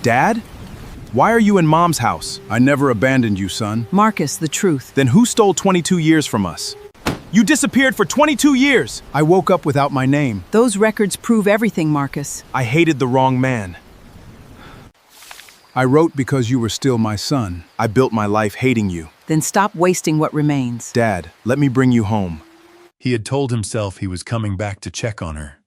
Dad? Why are you in Mom's house? I never abandoned you, son. Marcus, the truth. Then who stole 22 years from us? You disappeared for 22 years! I woke up without my name. Those records prove everything, Marcus. I hated the wrong man. I wrote because you were still my son. I built my life hating you. Then stop wasting what remains. Dad, let me bring you home. He had told himself he was coming back to check on her.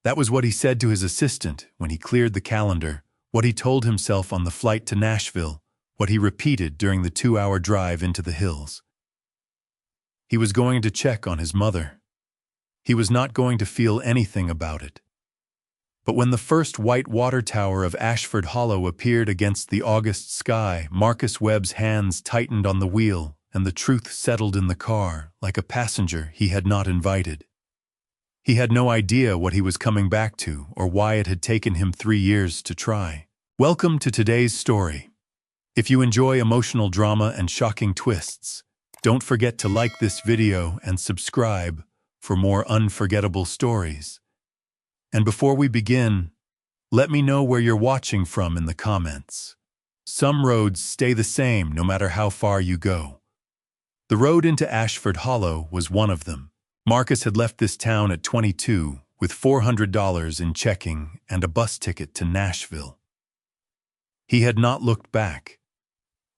That was what he said to his assistant when he cleared the calendar, what he told himself on the flight to Nashville, what he repeated during the 2-hour drive into the hills. He was going to check on his mother. He was not going to feel anything about it. But when the first white water tower of Ashford Hollow appeared against the August sky, Marcus Webb's hands tightened on the wheel, and the truth settled in the car like a passenger he had not invited. He had no idea what he was coming back to or why it had taken him 3 years to try. Welcome to today's story. If you enjoy emotional drama and shocking twists, don't forget to like this video and subscribe for more unforgettable stories. And before we begin, let me know where you're watching from in the comments. Some roads stay the same no matter how far you go. The road into Ashford Hollow was one of them. Marcus had left this town at 22 with $400 in checking and a bus ticket to Nashville. He had not looked back.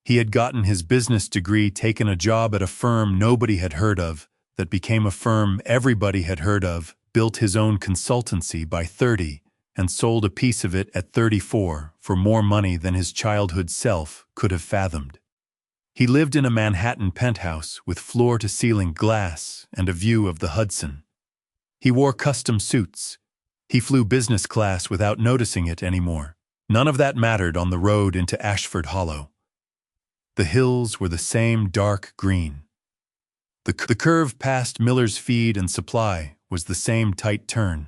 He had gotten his business degree, taken a job at a firm nobody had heard of, that became a firm everybody had heard of, built his own consultancy by 30, and sold a piece of it at 34 for more money than his childhood self could have fathomed. He lived in a Manhattan penthouse with floor-to-ceiling glass and a view of the Hudson. He wore custom suits. He flew business class without noticing it anymore. None of that mattered on the road into Ashford Hollow. The hills were the same dark green. The curve past Miller's Feed and Supply was the same tight turn.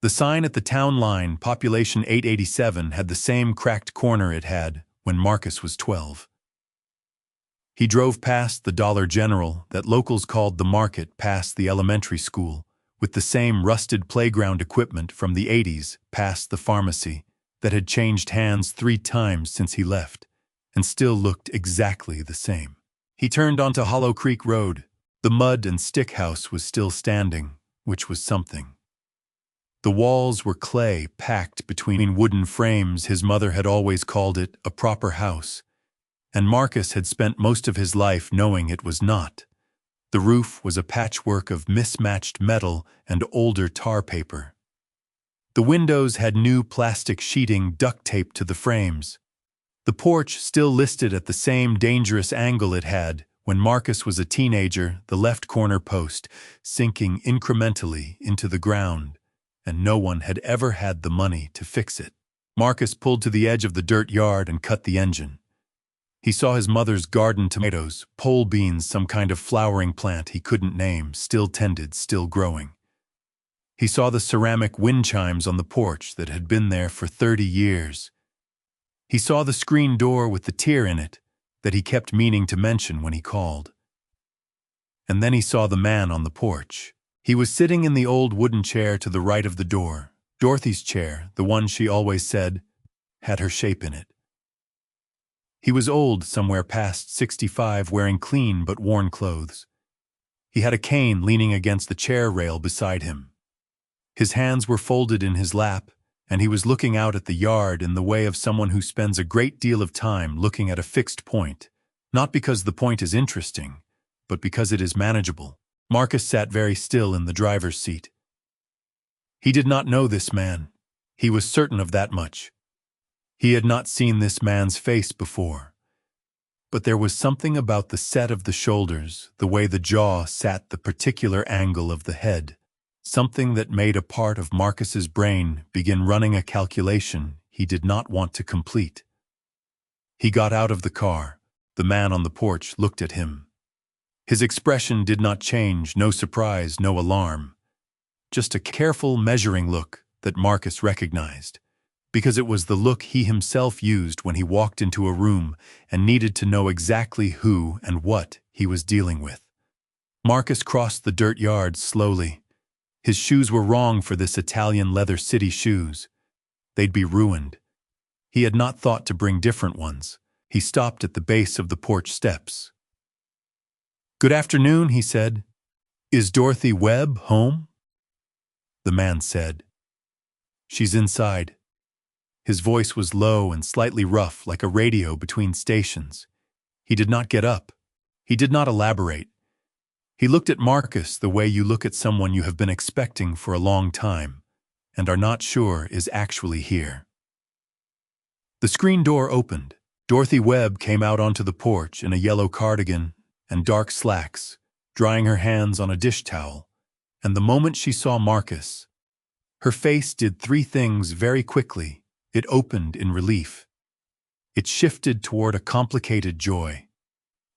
The sign at the town line, population 887, had the same cracked corner it had when Marcus was 12. He drove past the Dollar General that locals called the Market, past the elementary school, with the same rusted playground equipment from the 80s, past the pharmacy that had changed hands 3 times since he left, and still looked exactly the same. He turned onto Hollow Creek Road. The mud and stick house was still standing, which was something. The walls were clay packed between wooden frames. His mother had always called it a proper house, and Marcus had spent most of his life knowing it was not. The roof was a patchwork of mismatched metal and older tar paper. The windows had new plastic sheeting duct taped to the frames. The porch still listed at the same dangerous angle it had when Marcus was a teenager, the left corner post sinking incrementally into the ground, and no one had ever had the money to fix it. Marcus pulled to the edge of the dirt yard and cut the engine. He saw his mother's garden tomatoes, pole beans, some kind of flowering plant he couldn't name, still tended, still growing. He saw the ceramic wind chimes on the porch that had been there for 30 years. He saw the screen door with the tear in it that he kept meaning to mention when he called. And then he saw the man on the porch. He was sitting in the old wooden chair to the right of the door. Dorothy's chair, the one she always said, had her shape in it. He was old, somewhere past 65, wearing clean but worn clothes. He had a cane leaning against the chair rail beside him. His hands were folded in his lap, and he was looking out at the yard in the way of someone who spends a great deal of time looking at a fixed point, not because the point is interesting, but because it is manageable. Marcus sat very still in the driver's seat. He did not know this man. He was certain of that much. He had not seen this man's face before. But there was something about the set of the shoulders, the way the jaw sat, the particular angle of the head, something that made a part of Marcus's brain begin running a calculation he did not want to complete. He got out of the car. The man on the porch looked at him. His expression did not change, no surprise, no alarm. Just a careful, measuring look that Marcus recognized, because it was the look he himself used when he walked into a room and needed to know exactly who and what he was dealing with. Marcus crossed the dirt yard slowly. His shoes were wrong for this Italian leather city shoes. They'd be ruined. He had not thought to bring different ones. He stopped at the base of the porch steps. "Good afternoon," he said. "Is Dorothy Webb home?" The man said, "She's inside." His voice was low and slightly rough, like a radio between stations. He did not get up. He did not elaborate. He looked at Marcus the way you look at someone you have been expecting for a long time and are not sure is actually here. The screen door opened. Dorothy Webb came out onto the porch in a yellow cardigan and dark slacks, drying her hands on a dish towel, and the moment she saw Marcus, her face did three things very quickly. It opened in relief. It shifted toward a complicated joy.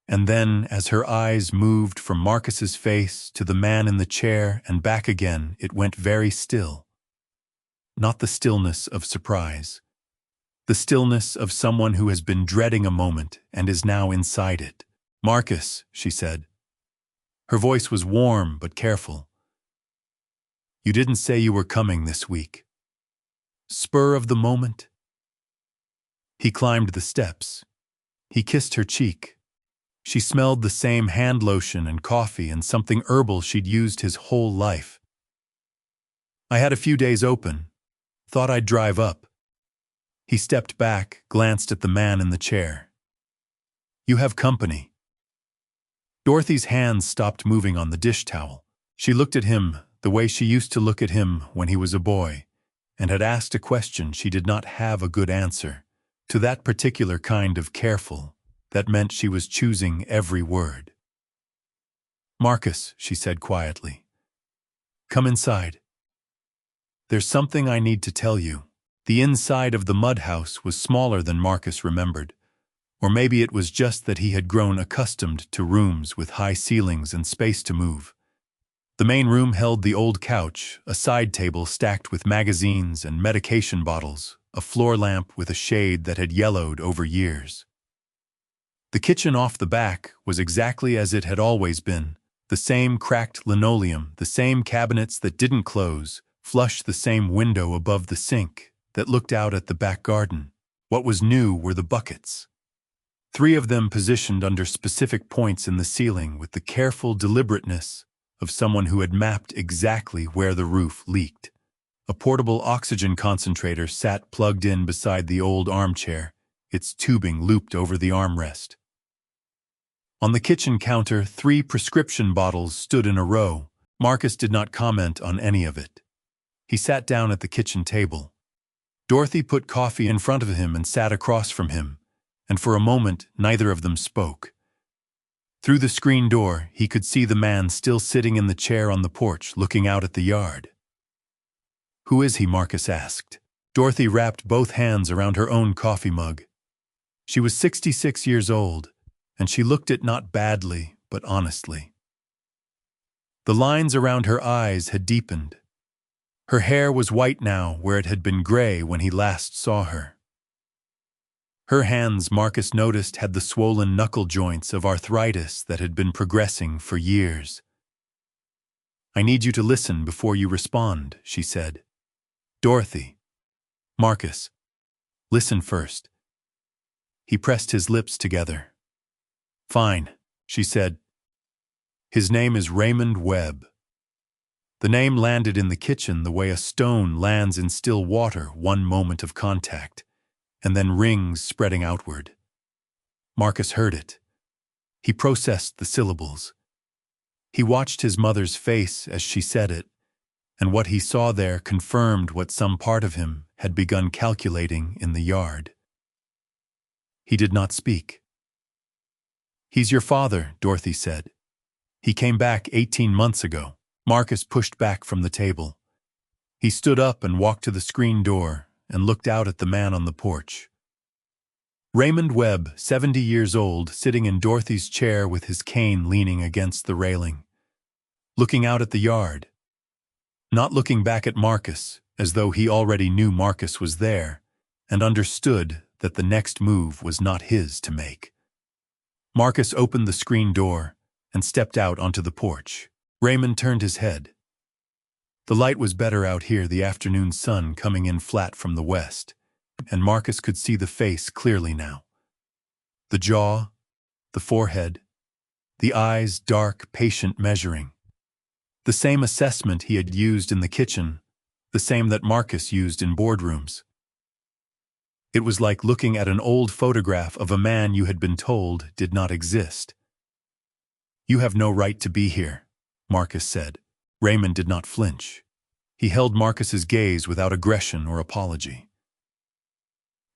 And then, as her eyes moved from Marcus's face to the man in the chair and back again, it went very still. Not the stillness of surprise. The stillness of someone who has been dreading a moment and is now inside it. "Marcus," she said. Her voice was warm but careful. "You didn't say you were coming this week." Spur of the moment. He climbed the steps. He kissed her cheek. She smelled the same hand lotion and coffee and something herbal she'd used his whole life. "I had a few days open. Thought I'd drive up." He stepped back, glanced at the man in the chair. "You have company." Dorothy's hands stopped moving on the dish towel. She looked at him the way she used to look at him when he was a boy, and had asked a question she did not have a good answer. To that particular kind of careful, that meant she was choosing every word. "Marcus," she said quietly, "come inside. There's something I need to tell you." The inside of the mud house was smaller than Marcus remembered, or maybe it was just that he had grown accustomed to rooms with high ceilings and space to move. The main room held the old couch, a side table stacked with magazines and medication bottles, a floor lamp with a shade that had yellowed over years. The kitchen off the back was exactly as it had always been, the same cracked linoleum, the same cabinets that didn't close, flush the same window above the sink that looked out at the back garden. What was new were the buckets. 3 of them positioned under specific points in the ceiling with the careful deliberateness of someone who had mapped exactly where the roof leaked. A portable oxygen concentrator sat plugged in beside the old armchair, its tubing looped over the armrest. On the kitchen counter, 3 prescription bottles stood in a row. Marcus did not comment on any of it. He sat down at the kitchen table. Dorothy put coffee in front of him and sat across from him, and for a moment neither of them spoke. Through the screen door, he could see the man still sitting in the chair on the porch, looking out at the yard. "Who is he?" Marcus asked. Dorothy wrapped both hands around her own coffee mug. She was 66 years old, and she looked it not badly, but honestly. The lines around her eyes had deepened. Her hair was white now where it had been gray when he last saw her. Her hands, Marcus noticed, had the swollen knuckle joints of arthritis that had been progressing for years. "I need you to listen before you respond," she said. "Dorothy." "Marcus, listen first." He pressed his lips together. "Fine," she said. "His name is Raymond Webb." The name landed in the kitchen the way a stone lands in still water, one moment of contact, and then rings spreading outward. Marcus heard it. He processed the syllables. He watched his mother's face as she said it, and what he saw there confirmed what some part of him had begun calculating in the yard. He did not speak. "He's your father," Dorothy said. "He came back 18 months ago." Marcus pushed back from the table. He stood up and walked to the screen door and looked out at the man on the porch. Raymond Webb, 70 years old, sitting in Dorothy's chair with his cane leaning against the railing, looking out at the yard, not looking back at Marcus, as though he already knew Marcus was there and understood that the next move was not his to make. Marcus opened the screen door and stepped out onto the porch. Raymond turned his head. The light was better out here, the afternoon sun coming in flat from the west. and Marcus could see the face clearly now. The jaw, the forehead, the eyes dark, patient, measuring. The same assessment he had used in the kitchen, the same that Marcus used in boardrooms. It was like looking at an old photograph of a man you had been told did not exist. "You have no right to be here," Marcus said. Raymond did not flinch. He held Marcus's gaze without aggression or apology.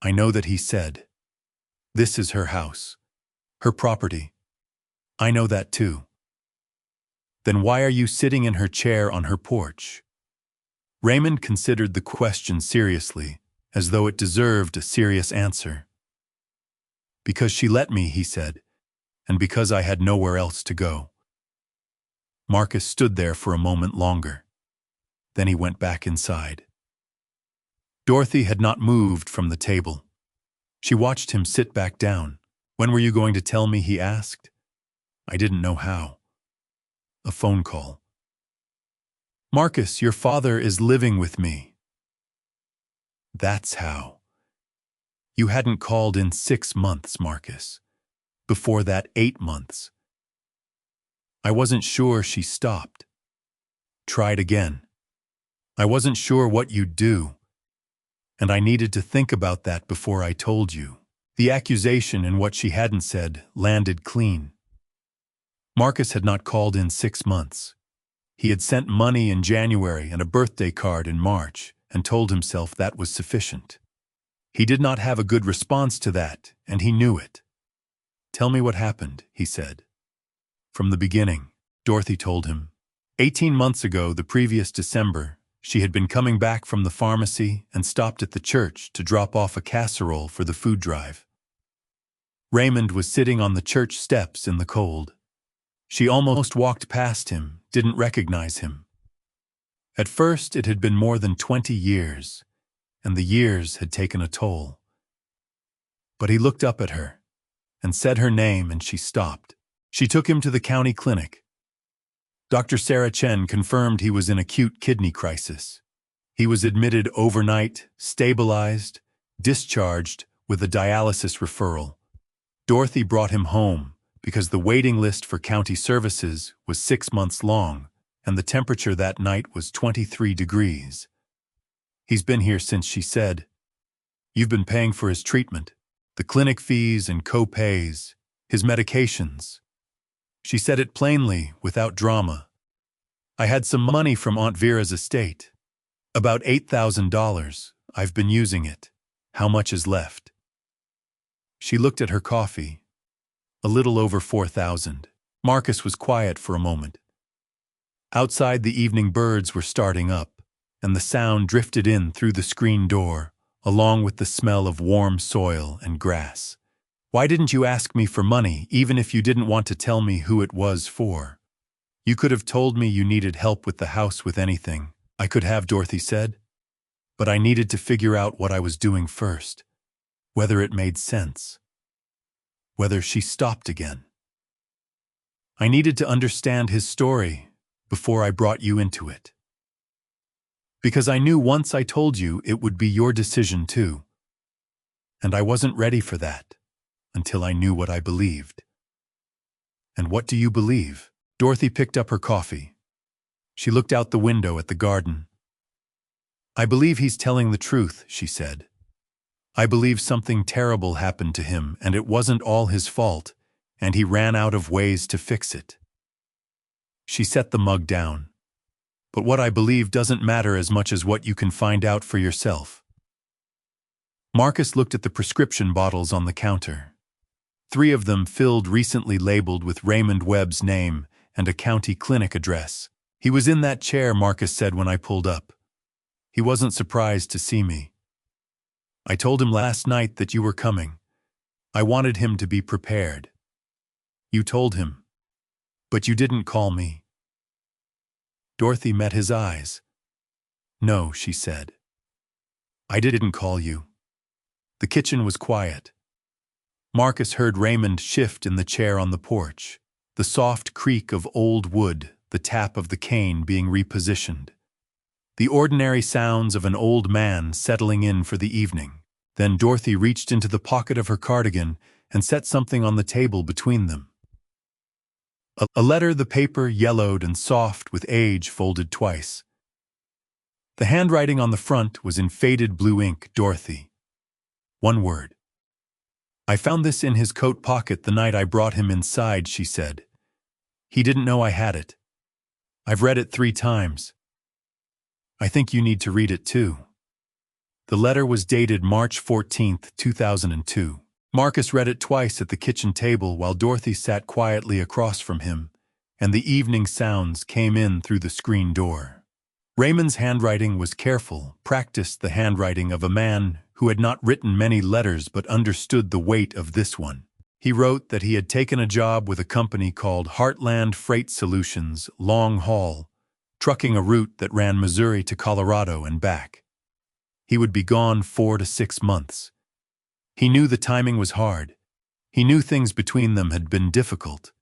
"I know that," he said. "This is her house, her property. I know that too. Then why are you sitting in her chair on her porch?" Raymond considered the question seriously, as though it deserved a serious answer. "Because she let me," he said, "and because I had nowhere else to go." Marcus stood there for a moment longer. Then he went back inside. Dorothy had not moved from the table. She watched him sit back down. "When were you going to tell me?" he asked. "I didn't know how." "A phone call." "Marcus, your father is living with me." "That's how." "You hadn't called in 6 months, Marcus. Before that, 8 months. I wasn't sure." She stopped. "Tried again. I wasn't sure what you'd do. And I needed to think about that before I told you." The accusation in what she hadn't said landed clean. Marcus had not called in 6 months. He had sent money in January and a birthday card in March, and told himself that was sufficient. He did not have a good response to that, and he knew it. "Tell me what happened," he said. "From the beginning," Dorothy told him. 18 months ago, the previous December, she had been coming back from the pharmacy and stopped at the church to drop off a casserole for the food drive. Raymond was sitting on the church steps in the cold. She almost walked past him, didn't recognize him. At first, it had been more than 20 years, and the years had taken a toll. But he looked up at her and said her name, and she stopped. She took him to the county clinic. Dr. Sarah Chen confirmed he was in acute kidney crisis. He was admitted overnight, stabilized, discharged with a dialysis referral. Dorothy brought him home because the waiting list for county services was 6 months long, and the temperature that night was 23 degrees. "He's been here since," she said. "You've been paying for his treatment, the clinic fees and co-pays, his medications." She said it plainly, without drama. "I had some money from Aunt Vera's estate. About $8,000. I've been using it. How much is left?" She looked at her coffee. "A little over 4,000. Marcus was quiet for a moment. Outside, the evening birds were starting up, and the sound drifted in through the screen door, along with the smell of warm soil and grass. "Why didn't you ask me for money, even if you didn't want to tell me who it was for? You could have told me you needed help with the house, with anything. I could have," Dorothy said. "But I needed to figure out what I was doing first, whether it made sense, whether." She stopped again. "I needed to understand his story before I brought you into it. Because I knew once I told you it would be your decision too. And I wasn't ready for that until I knew what I believed." "And what do you believe?" Dorothy picked up her coffee. She looked out the window at the garden. "I believe he's telling the truth," she said. "I believe something terrible happened to him, and it wasn't all his fault, and he ran out of ways to fix it." She set the mug down. "But what I believe doesn't matter as much as what you can find out for yourself." Marcus looked at the prescription bottles on the counter. 3 of them filled, recently labeled with Raymond Webb's name and a county clinic address. "He was in that chair," Marcus said when I pulled up. "He wasn't surprised to see me. I told him last night that you were coming. I wanted him to be prepared. You told him. But you didn't call me." Dorothy met his eyes. "No," she said. "I didn't call you." The kitchen was quiet. Marcus heard Raymond shift in the chair on the porch, the soft creak of old wood, the tap of the cane being repositioned. The ordinary sounds of an old man settling in for the evening. Then Dorothy reached into the pocket of her cardigan and set something on the table between them. A letter, the paper yellowed and soft with age, folded twice. The handwriting on the front was in faded blue ink, Dorothy. One word. "I found this in his coat pocket the night I brought him inside," she said. "He didn't know I had it. I've read it 3 times. I think you need to read it too." The letter was dated March 14th, 2002. Marcus read it twice at the kitchen table while Dorothy sat quietly across from him, and the evening sounds came in through the screen door. Raymond's handwriting was careful, practiced the handwriting of a man who had not written many letters but understood the weight of this one. He wrote that he had taken a job with a company called Heartland Freight Solutions, long haul, trucking a route that ran Missouri to Colorado and back. He would be gone 4 to 6 months. He knew the timing was hard. He knew things between them had been difficult.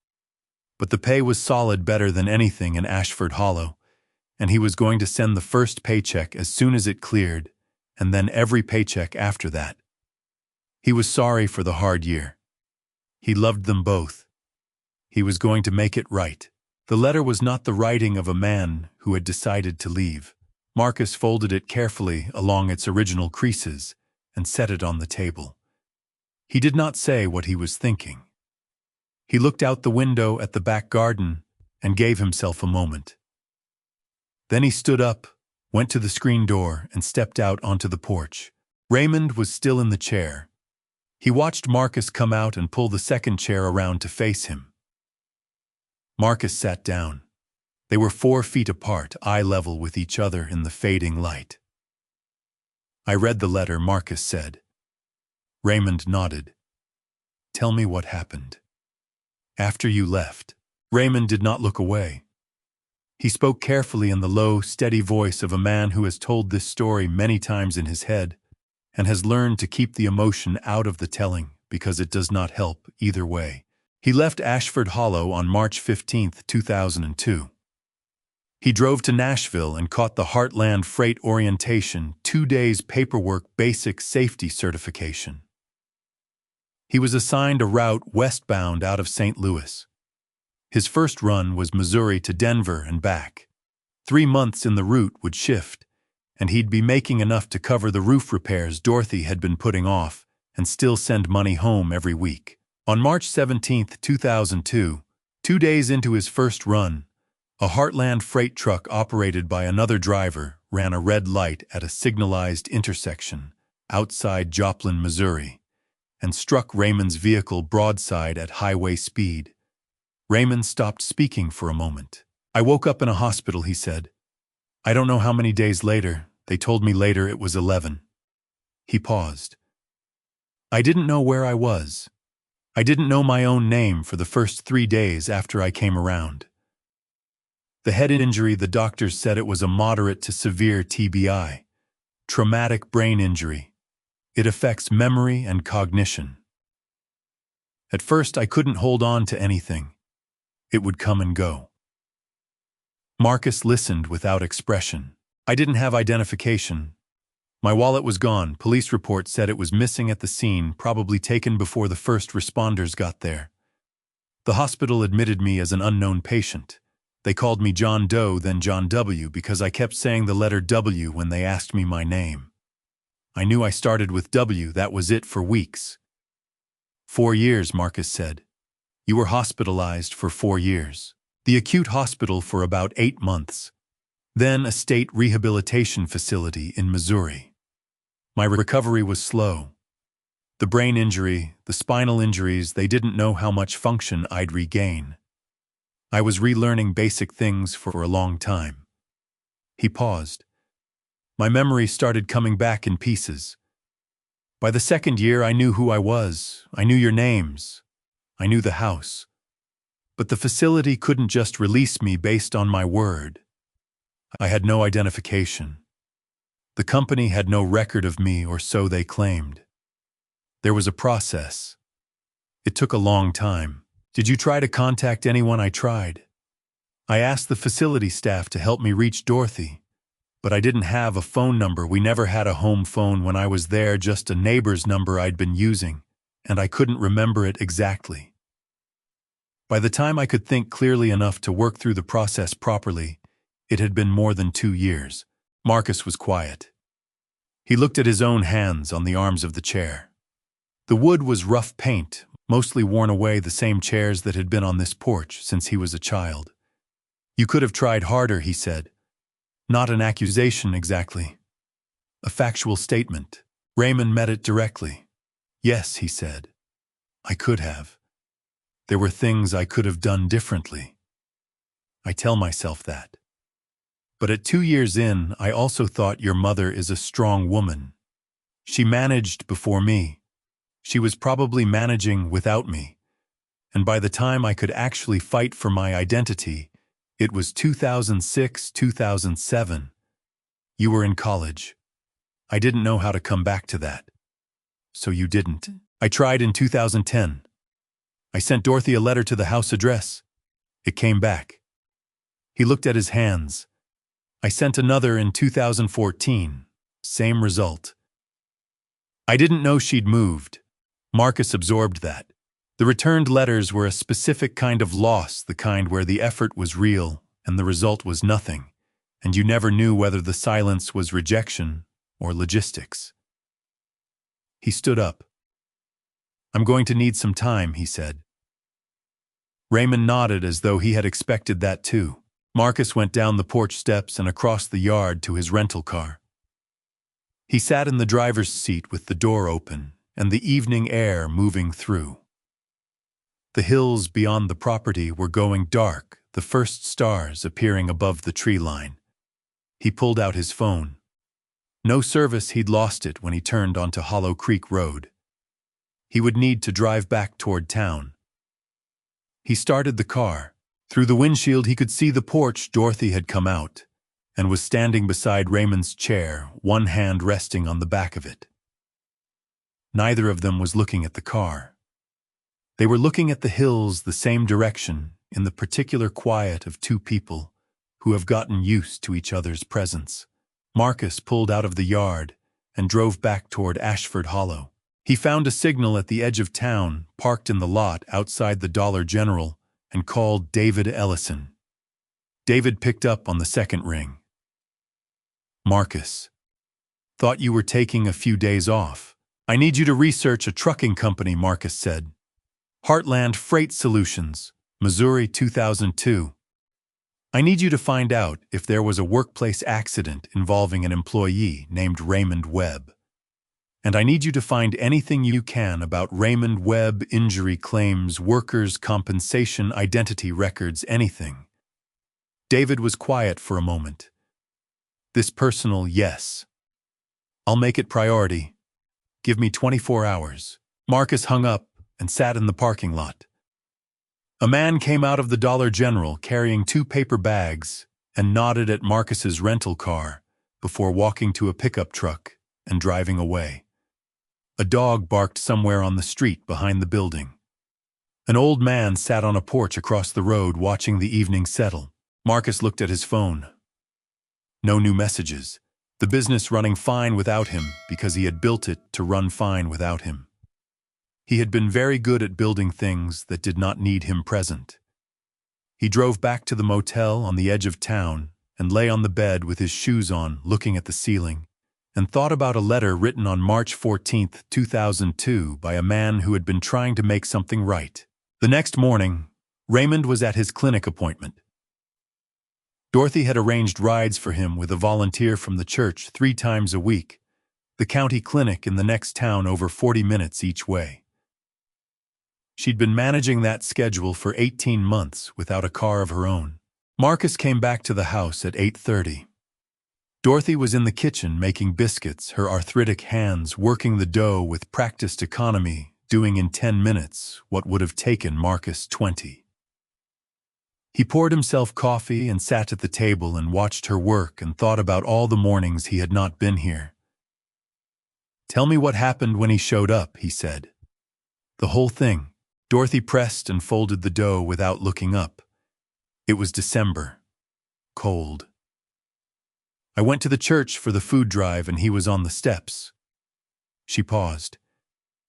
But the pay was solid, better than anything in Ashford Hollow, and he was going to send the first paycheck as soon as it cleared, and then every paycheck after that. He was sorry for the hard year. He loved them both. He was going to make it right. The letter was not the writing of a man who had decided to leave. Marcus folded it carefully along its original creases and set it on the table. He did not say what he was thinking. He looked out the window at the back garden and gave himself a moment. Then he stood up, went to the screen door, and stepped out onto the porch. Raymond was still in the chair. He watched Marcus come out and pull the second chair around to face him. Marcus sat down. They were 4 feet apart, eye level with each other in the fading light. "I read the letter," Marcus said. Raymond nodded. "Tell me what happened." "After you left." Raymond did not look away. He spoke carefully in the low, steady voice of a man who has told this story many times in his head and has learned to keep the emotion out of the telling because it does not help either way. He left Ashford Hollow on March 15th, 2002. He drove to Nashville and caught the Heartland Freight Orientation, 2 days paperwork basic safety certification. He was assigned a route westbound out of St. Louis. His first run was Missouri to Denver and back. 3 months in the route would shift, and he'd be making enough to cover the roof repairs Dorothy had been putting off and still send money home every week. On March 17th, 2002, 2 days into his first run, a Heartland freight truck operated by another driver ran a red light at a signalized intersection outside Joplin, Missouri, and struck Raymond's vehicle broadside at highway speed. Raymond stopped speaking for a moment. "I woke up in a hospital," he said. "I don't know how many days later. They told me later it was 11. He paused. "I didn't know where I was. I didn't know my own name for the first 3 days after I came around. The head injury, the doctors said it was a moderate to severe TBI, traumatic brain injury. It affects memory and cognition. At first, I couldn't hold on to anything. It would come and go." Marcus listened without expression. "I didn't have identification. My wallet was gone. Police report said it was missing at the scene, probably taken before the first responders got there. The hospital admitted me as an unknown patient. They called me John Doe, then John W., because I kept saying the letter W when they asked me my name. I knew I started with W, that was it for weeks." 4 years, Marcus said. "You were hospitalized for 4 years. The acute hospital for about 8 months. Then a state rehabilitation facility in Missouri. My recovery was slow. The brain injury, the spinal injuries, they didn't know how much function I'd regain. I was relearning basic things for a long time." He paused. "My memory started coming back in pieces. By the 2nd year, I knew who I was. I knew your names. I knew the house. But the facility couldn't just release me based on my word. I had no identification. The company had no record of me, or so they claimed. There was a process. It took a long time. Did you try to contact anyone?" "I tried. I asked the facility staff to help me reach Dorothy. But I didn't have a phone number. We never had a home phone when I was there, just a neighbor's number I'd been using, and I couldn't remember it exactly. By the time I could think clearly enough to work through the process properly, it had been more than 2 years. Marcus was quiet. He looked at his own hands on the arms of the chair. The wood was rough paint, mostly worn away, the same chairs that had been on this porch since he was a child. "You could have tried harder," he said. Not an accusation exactly. A factual statement. Raymond met it directly. "Yes," he said. "I could have. There were things I could have done differently. I tell myself that. But at 2 years in, I also thought your mother is a strong woman. She managed before me. She was probably managing without me. And by the time I could actually fight for my identity, it was 2006, 2007. You were in college. I didn't know how to come back to that. So you didn't. I tried in 2010. I sent Dorothy a letter to the house address. It came back." He looked at his hands. "I sent another in 2014. Same result." I didn't know she'd moved. Marcus absorbed that. The returned letters were a specific kind of loss, the kind where the effort was real and the result was nothing, and you never knew whether the silence was rejection or logistics. He stood up. "I'm going to need some time," he said. Raymond nodded as though he had expected that too. Marcus went down the porch steps and across the yard to his rental car. He sat in the driver's seat with the door open and the evening air moving through. The hills beyond the property were going dark, the first stars appearing above the tree line. He pulled out his phone. No service, he'd lost it when he turned onto Hollow Creek Road. He would need to drive back toward town. He started the car. Through the windshield he could see the porch. Dorothy had come out and was standing beside Raymond's chair, one hand resting on the back of it. Neither of them was looking at the car. They were looking at the hills, the same direction, in the particular quiet of two people who have gotten used to each other's presence. Marcus pulled out of the yard and drove back toward Ashford Hollow. He found a signal at the edge of town, parked in the lot outside the Dollar General, and called David Ellison. David picked up on the second ring. "Marcus, thought you were taking a few days off. I need you to research a trucking company," Marcus said. "Heartland Freight Solutions, Missouri 2002. I need you to find out if there was a workplace accident involving an employee named Raymond Webb. And I need you to find anything you can about Raymond Webb injury claims, workers' compensation, identity records, anything." David was quiet for a moment. "This personal, yes. I'll make it priority. Give me 24 hours. Marcus hung up and sat in the parking lot. A man came out of the Dollar General carrying 2 paper bags and nodded at Marcus's rental car before walking to a pickup truck and driving away. A dog barked somewhere on the street behind the building. An old man sat on a porch across the road watching the evening settle. Marcus looked at his phone. No new messages. The business running fine without him because he had built it to run fine without him. He had been very good at building things that did not need him present. He drove back to the motel on the edge of town and lay on the bed with his shoes on, looking at the ceiling, and thought about a letter written on March 14, 2002 by a man who had been trying to make something right. The next morning, Raymond was at his clinic appointment. Dorothy had arranged rides for him with a volunteer from the church 3 times a week, the county clinic in the next town over 40 minutes each way. She'd been managing that schedule for 18 months without a car of her own. Marcus came back to the house at 8:30. Dorothy was in the kitchen making biscuits, her arthritic hands working the dough with practiced economy, doing in 10 minutes what would have taken Marcus 20. He poured himself coffee and sat at the table and watched her work and thought about all the mornings he had not been here. "Tell me what happened when he showed up," he said. "The whole thing." Dorothy pressed and folded the dough without looking up. It was December. Cold. I went to the church for the food drive and he was on the steps. She paused.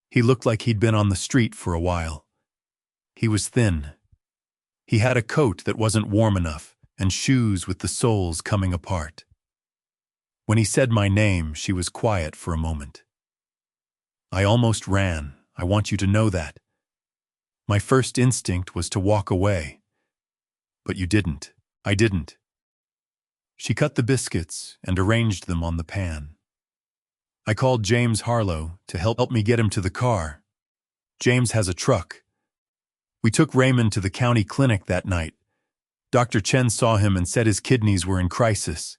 He looked like he'd been on the street for a while. He was thin. He had a coat that wasn't warm enough and shoes with the soles coming apart. When he said my name, she was quiet for a moment. I almost ran. I want you to know that. My first instinct was to walk away. But you didn't. I didn't. She cut the biscuits and arranged them on the pan. I called James Harlow to help me get him to the car. James has a truck. We took Raymond to the county clinic that night. Dr. Chen saw him and said his kidneys were in crisis.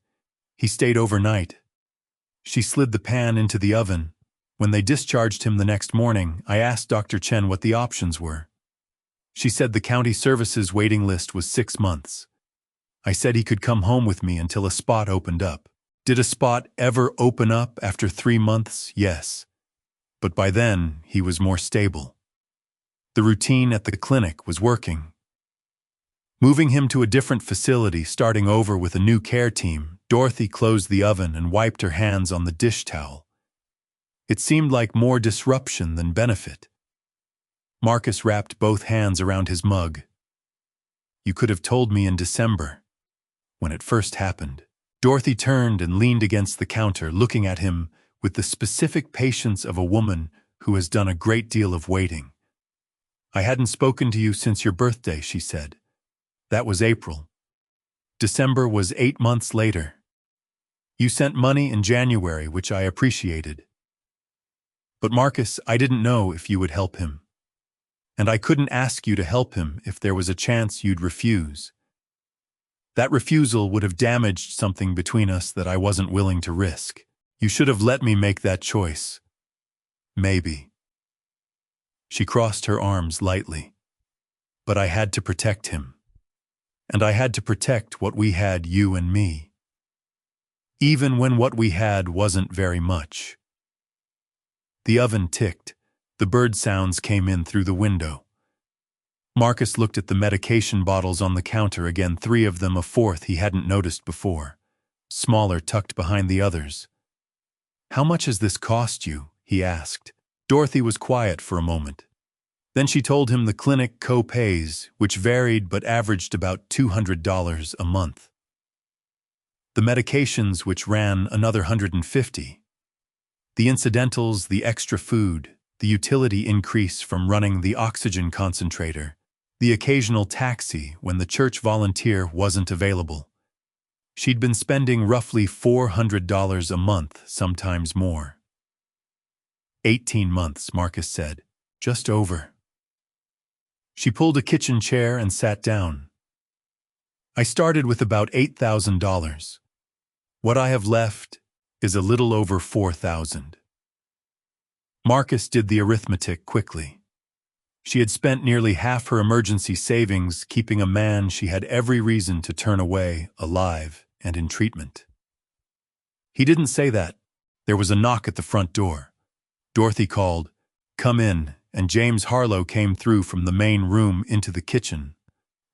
He stayed overnight. She slid the pan into the oven. When they discharged him the next morning, I asked Dr. Chen what the options were. She said the county services waiting list was 6 months. I said he could come home with me until a spot opened up. Did a spot ever open up after 3 months? Yes. But by then, he was more stable. The routine at the clinic was working. Moving him to a different facility, starting over with a new care team, Dorothy closed the oven and wiped her hands on the dish towel. It seemed like more disruption than benefit. Marcus wrapped both hands around his mug. You could have told me in December, when it first happened. Dorothy turned and leaned against the counter, looking at him with the specific patience of a woman who has done a great deal of waiting. I hadn't spoken to you since your birthday, she said. That was April. December was 8 months later. You sent money in January, which I appreciated. But Marcus, I didn't know if you would help him. And I couldn't ask you to help him if there was a chance you'd refuse. That refusal would have damaged something between us that I wasn't willing to risk. You should have let me make that choice. Maybe. She crossed her arms lightly. But I had to protect him. And I had to protect what we had, you and me. Even when what we had wasn't very much. The oven ticked. The bird sounds came in through the window. Marcus looked at the medication bottles on the counter again, 3 of them, a 4th he hadn't noticed before, smaller, tucked behind the others. How much has this cost you? He asked. Dorothy was quiet for a moment. Then she told him the clinic co-pays, which varied but averaged about $200 a month. The medications, which ran another $150. The incidentals, the extra food, the utility increase from running the oxygen concentrator, the occasional taxi when the church volunteer wasn't available. She'd been spending roughly $400 a month, sometimes more. 18 months, Marcus said. Just over. She pulled a kitchen chair and sat down. I started with about $8,000. What I have left is a little over $4,000. Marcus did the arithmetic quickly. She had spent nearly half her emergency savings keeping a man she had every reason to turn away, alive and in treatment. He didn't say that. There was a knock at the front door. Dorothy called, "Come in," and James Harlow came through from the main room into the kitchen.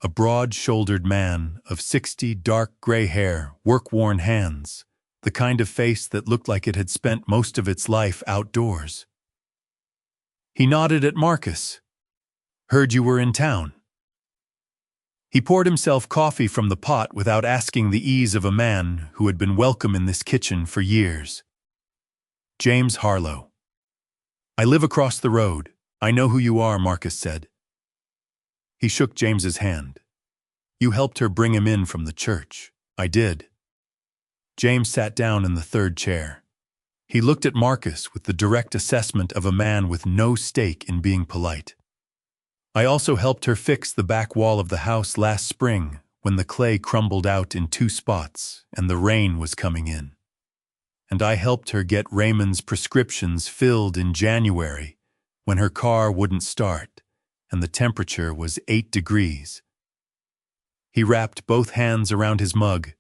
A broad-shouldered man of 60, dark gray hair, work-worn hands, the kind of face that looked like it had spent most of its life outdoors. He nodded at Marcus. Heard you were in town. He poured himself coffee from the pot without asking, the ease of a man who had been welcome in this kitchen for years. James Harlow. I live across the road. I know who you are, Marcus said. He shook James's hand. You helped her bring him in from the church. I did. James sat down in the 3rd chair. He looked at Marcus with the direct assessment of a man with no stake in being polite. I also helped her fix the back wall of the house last spring when the clay crumbled out in 2 spots and the rain was coming in. And I helped her get Raymond's prescriptions filled in January when her car wouldn't start and the temperature was 8 degrees. He wrapped both hands around his mug.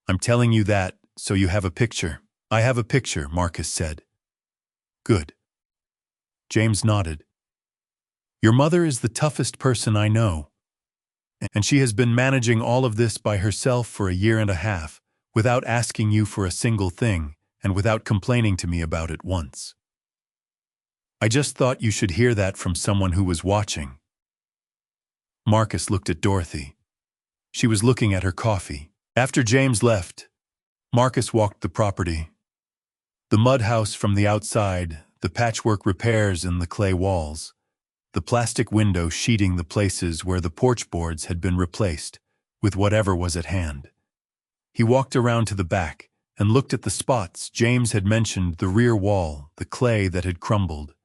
I'm telling you that so you have a picture. I have a picture, Marcus said. Good. James nodded. Your mother is the toughest person I know, and she has been managing all of this by herself for a year and a half, without asking you for a single thing and without complaining to me about it once. I just thought you should hear that from someone who was watching." Marcus looked at Dorothy. She was looking at her coffee. After James left, Marcus walked the property. The mud house from the outside, the patchwork repairs in the clay walls, the plastic window sheeting the places where the porch boards had been replaced with whatever was at hand. He walked around to the back and looked at the spots James had mentioned: the rear wall, the clay that had crumbled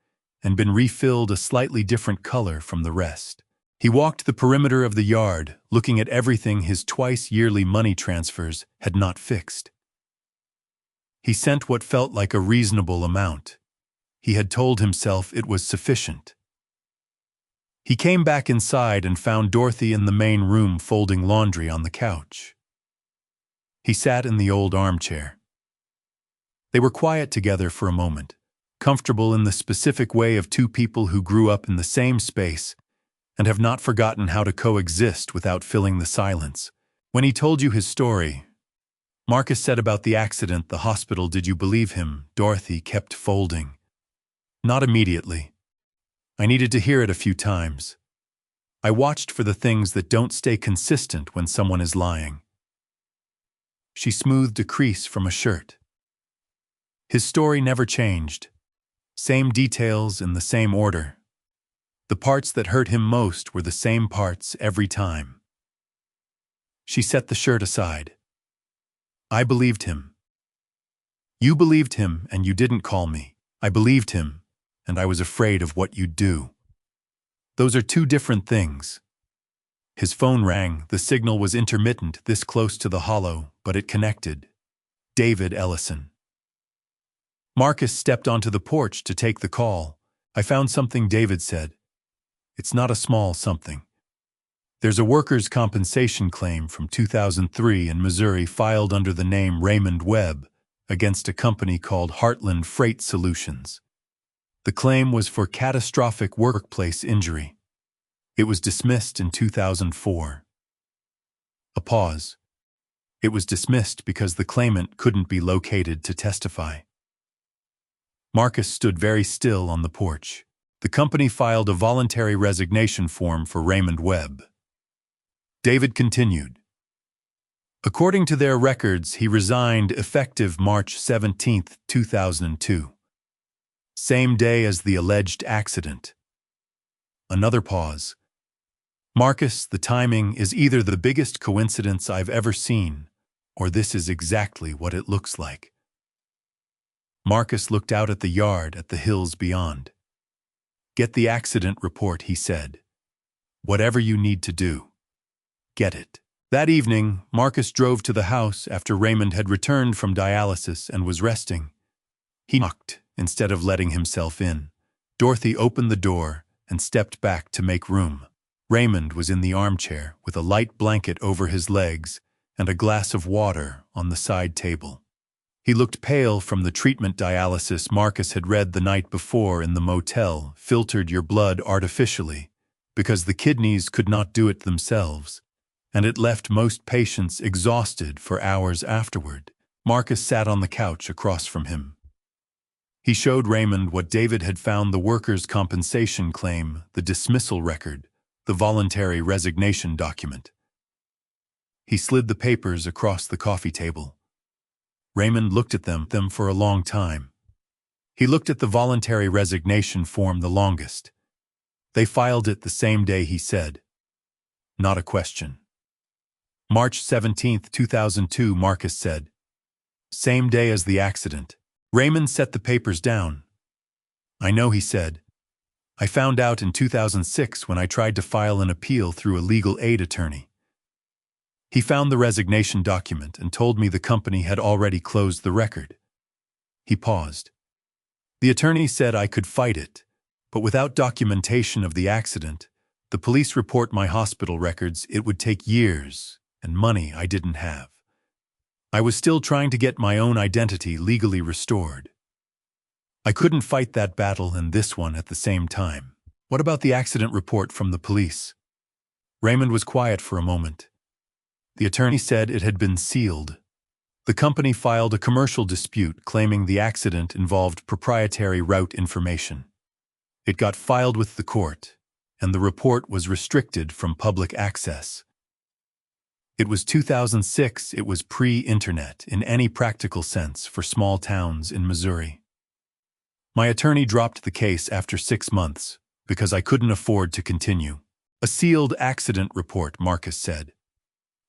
and been refilled a slightly different color from the rest. He walked the perimeter of the yard, looking at everything his twice-yearly money transfers had not fixed. He sent what felt like a reasonable amount. He had told himself it was sufficient. He came back inside and found Dorothy in the main room folding laundry on the couch. He sat in the old armchair. They were quiet together for a moment, comfortable in the specific way of two people who grew up in the same space and have not forgotten how to coexist without filling the silence. When he told you his story, Marcus said about the accident, the hospital, did you believe him? Dorothy kept folding. Not immediately. I needed to hear it a few times. I watched for the things that don't stay consistent when someone is lying. She smoothed a crease from a shirt. His story never changed. Same details in the same order. The parts that hurt him most were the same parts every time. She set the shirt aside. I believed him. You believed him and you didn't call me. I believed him, and I was afraid of what you'd do. Those are two different things. His phone rang. The signal was intermittent, this close to the hollow, but it connected. David Ellison. Marcus stepped onto the porch to take the call. I found something, David said. It's not a small something. There's a workers' compensation claim from 2003 in Missouri filed under the name Raymond Webb against a company called Heartland Freight Solutions. The claim was for catastrophic workplace injury. It was dismissed in 2004. A pause. It was dismissed because the claimant couldn't be located to testify. Marcus stood very still on the porch. The company filed a voluntary resignation form for Raymond Webb. David continued. According to their records, he resigned effective March 17, 2002. Same day as the alleged accident. Another pause. Marcus, the timing is either the biggest coincidence I've ever seen, or this is exactly what it looks like. Marcus looked out at the yard, at the hills beyond. Get the accident report, he said. Whatever you need to do. Get it. That evening, Marcus drove to the house after Raymond had returned from dialysis and was resting. He knocked instead of letting himself in. Dorothy opened the door and stepped back to make room. Raymond was in the armchair with a light blanket over his legs and a glass of water on the side table. He looked pale from the treatment dialysis Marcus had read the night before in the motel filtered your blood artificially because the kidneys could not do it themselves, and it left most patients exhausted for hours afterward. Marcus sat on the couch across from him. He showed Raymond what David had found: the workers' compensation claim, the dismissal record, the voluntary resignation document. He slid the papers across the coffee table. Raymond looked at them for a long time. He looked at the voluntary resignation form the longest. They filed it the same day, he said. Not a question. March 17, 2002, Marcus said. Same day as the accident. Raymond set the papers down. I know, he said. I found out in 2006 when I tried to file an appeal through a legal aid attorney. He found the resignation document and told me the company had already closed the record. He paused. The attorney said I could fight it, but without documentation of the accident, the police report, my hospital records, it would take years and money I didn't have. I was still trying to get my own identity legally restored. I couldn't fight that battle and this one at the same time. What about the accident report from the police? Raymond was quiet for a moment. The attorney said it had been sealed. The company filed a commercial dispute claiming the accident involved proprietary route information. It got filed with the court, and the report was restricted from public access. It was 2006. It was pre-internet in any practical sense for small towns in Missouri. My attorney dropped the case after 6 months because I couldn't afford to continue. A sealed accident report, Marcus said.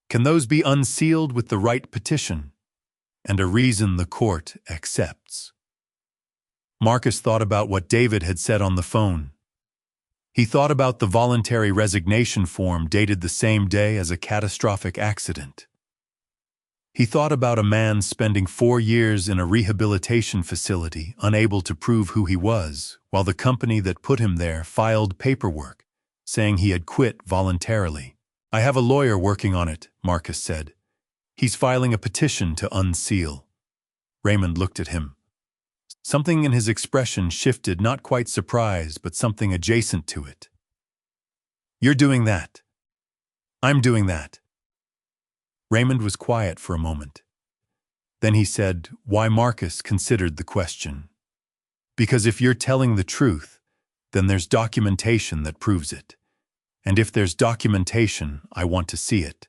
Can those be unsealed with the right petition? And a reason the court accepts. Marcus thought about what David had said on the phone. He thought about the voluntary resignation form dated the same day as a catastrophic accident. He thought about a man spending 4 years in a rehabilitation facility, unable to prove who he was, while the company that put him there filed paperwork saying he had quit voluntarily. I have a lawyer working on it, Marcus said. He's filing a petition to unseal. Raymond looked at him. Something in his expression shifted, not quite surprise, but something adjacent to it. You're doing that. I'm doing that. Raymond was quiet for a moment. Then he said, why? Marcus considered the question. Because if you're telling the truth, then there's documentation that proves it. And if there's documentation, I want to see it.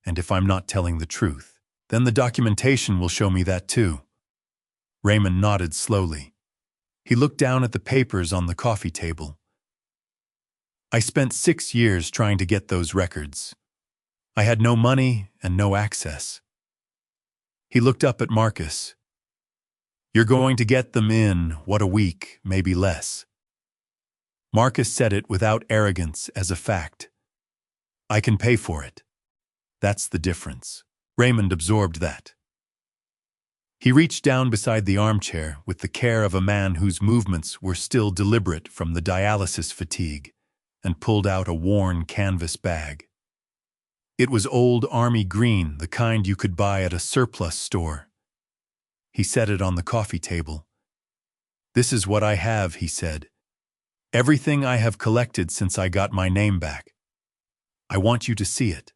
And if I'm not telling the truth, then the documentation will show me that too. Raymond nodded slowly. He looked down at the papers on the coffee table. I spent 6 years trying to get those records. I had no money and no access. He looked up at Marcus. You're going to get them in, what, a week, maybe less. Marcus said it without arrogance, as a fact. I can pay for it. That's the difference. Raymond absorbed that. He reached down beside the armchair with the care of a man whose movements were still deliberate from the dialysis fatigue, and pulled out a worn canvas bag. It was old army green, the kind you could buy at a surplus store. He set it on the coffee table. This is what I have, he said. Everything I have collected since I got my name back. I want you to see it.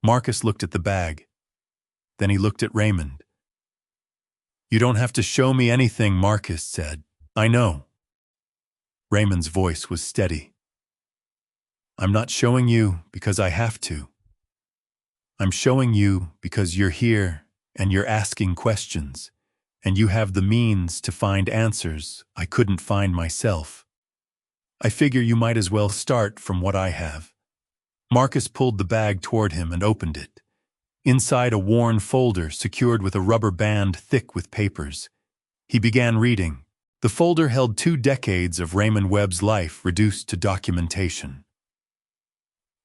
Marcus looked at the bag. Then he looked at Raymond. You don't have to show me anything, Marcus said. I know. Raymond's voice was steady. I'm not showing you because I have to. I'm showing you because you're here and you're asking questions, and you have the means to find answers I couldn't find myself. I figure you might as well start from what I have. Marcus pulled the bag toward him and opened it. Inside, a worn folder secured with a rubber band thick with papers. He began reading. The folder held 2 decades of Raymond Webb's life reduced to documentation.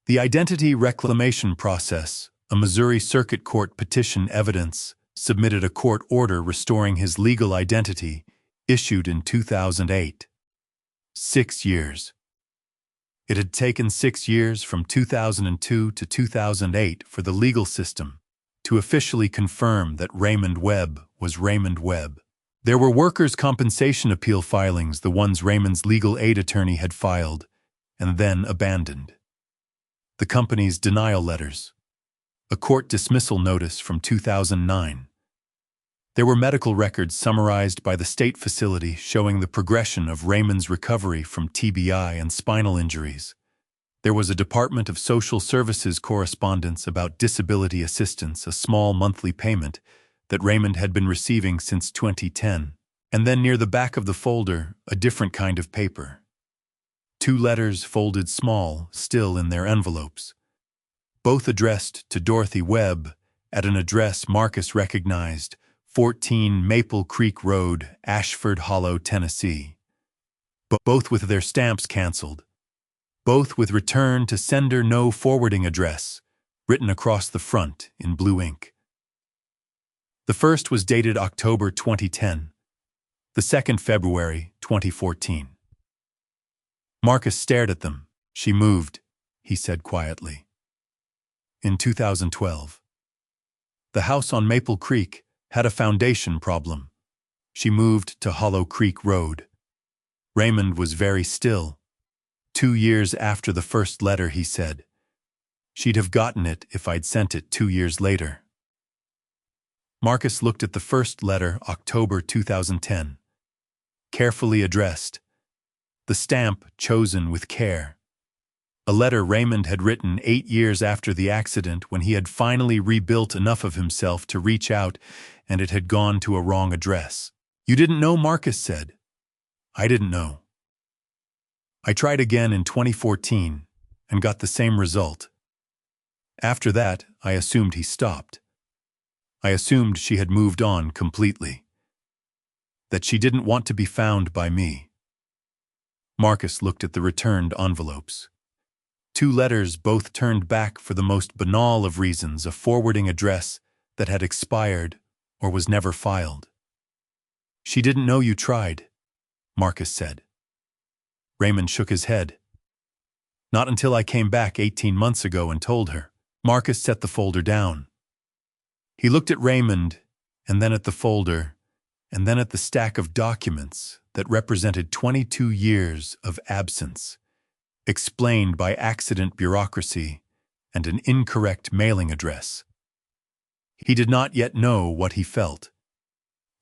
The Identity Reclamation Process, a Missouri Circuit Court petition evidence, submitted a court order restoring his legal identity, issued in 2008. 6 years. It had taken 6 years from 2002 to 2008 for the legal system to officially confirm that Raymond Webb was Raymond Webb. There were workers' compensation appeal filings, the ones Raymond's legal aid attorney had filed, and then abandoned. The company's denial letters. A court dismissal notice from 2009. There were medical records summarized by the state facility showing the progression of Raymond's recovery from TBI and spinal injuries. There was a Department of Social Services correspondence about disability assistance, a small monthly payment that Raymond had been receiving since 2010. And then near the back of the folder, a different kind of paper. 2 letters folded small, still in their envelopes. Both addressed to Dorothy Webb at an address Marcus recognized, 14 Maple Creek Road, Ashford Hollow, Tennessee. Both with their stamps canceled. Both with return to sender no forwarding address, written across the front in blue ink. The first was dated October 2010, the second February 2014. Marcus stared at them. She moved, he said quietly. In 2012. The house on Maple Creek had a foundation problem. She moved to Hollow Creek Road. Raymond was very still. 2 years after the first letter, he said. She'd have gotten it if I'd sent it 2 years later. Marcus looked at the first letter, October 2010. Carefully addressed. The stamp chosen with care. A letter Raymond had written 8 years after the accident when he had finally rebuilt enough of himself to reach out, and it had gone to a wrong address. "You didn't know," Marcus said. "I didn't know. I tried again in 2014 and got the same result. After that, I assumed he stopped. I assumed she had moved on completely. That she didn't want to be found by me." Marcus looked at the returned envelopes. 2 letters, both turned back for the most banal of reasons, a forwarding address that had expired or was never filed. "She didn't know you tried," Marcus said. Raymond shook his head. "Not until I came back 18 months ago and told her." Marcus set the folder down. He looked at Raymond, and then at the folder, and then at the stack of documents that represented 22 years of absence, explained by accident bureaucracy and an incorrect mailing address. He did not yet know what he felt.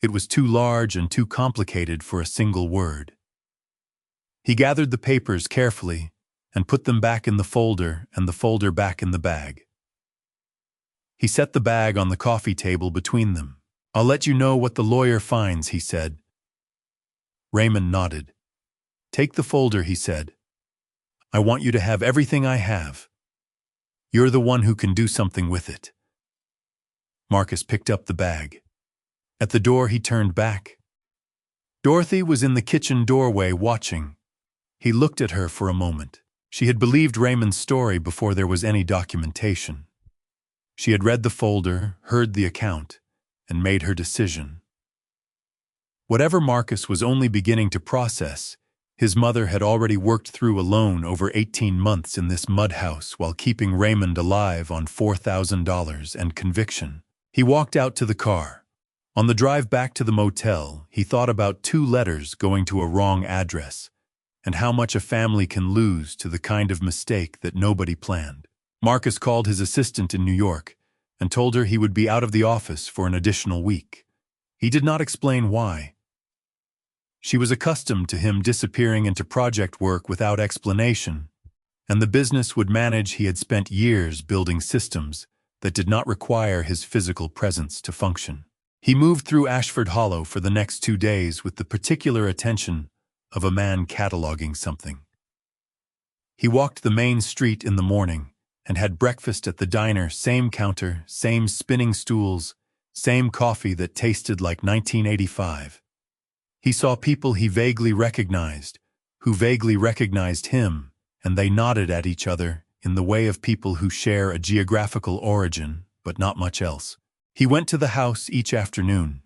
It was too large and too complicated for a single word. He gathered the papers carefully and put them back in the folder and the folder back in the bag. He set the bag on the coffee table between them. "I'll let you know what the lawyer finds," he said. Raymond nodded. "Take the folder," he said. "I want you to have everything I have. You're the one who can do something with it." Marcus picked up the bag. At the door, he turned back. Dorothy was in the kitchen doorway watching. He looked at her for a moment. She had believed Raymond's story before there was any documentation. She had read the folder, heard the account, and made her decision. Whatever Marcus was only beginning to process, his mother had already worked through alone over 18 months in this mud house while keeping Raymond alive on $4,000 and conviction. He walked out to the car. On the drive back to the motel, he thought about 2 letters going to a wrong address, and how much a family can lose to the kind of mistake that nobody planned. Marcus called his assistant in New York and told her he would be out of the office for an additional week. He did not explain why. She was accustomed to him disappearing into project work without explanation, and the business would manage. He had spent years building systems that did not require his physical presence to function. He moved through Ashford Hollow for the next 2 days with the particular attention of a man cataloging something. He walked the main street in the morning and had breakfast at the diner, same counter, same spinning stools, same coffee that tasted like 1985. He saw people he vaguely recognized, who vaguely recognized him, and they nodded at each other in the way of people who share a geographical origin, but not much else. He went to the house each afternoon.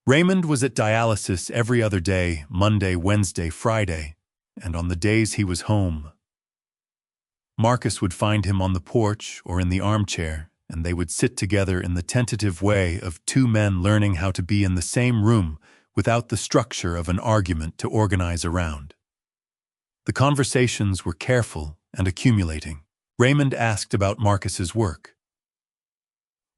Raymond was at dialysis every other day, Monday, Wednesday, Friday, and on the days he was home, Marcus would find him on the porch or in the armchair, and they would sit together in the tentative way of 2 men learning how to be in the same room without the structure of an argument to organize around. The conversations were careful and accumulating. Raymond asked about Marcus's work.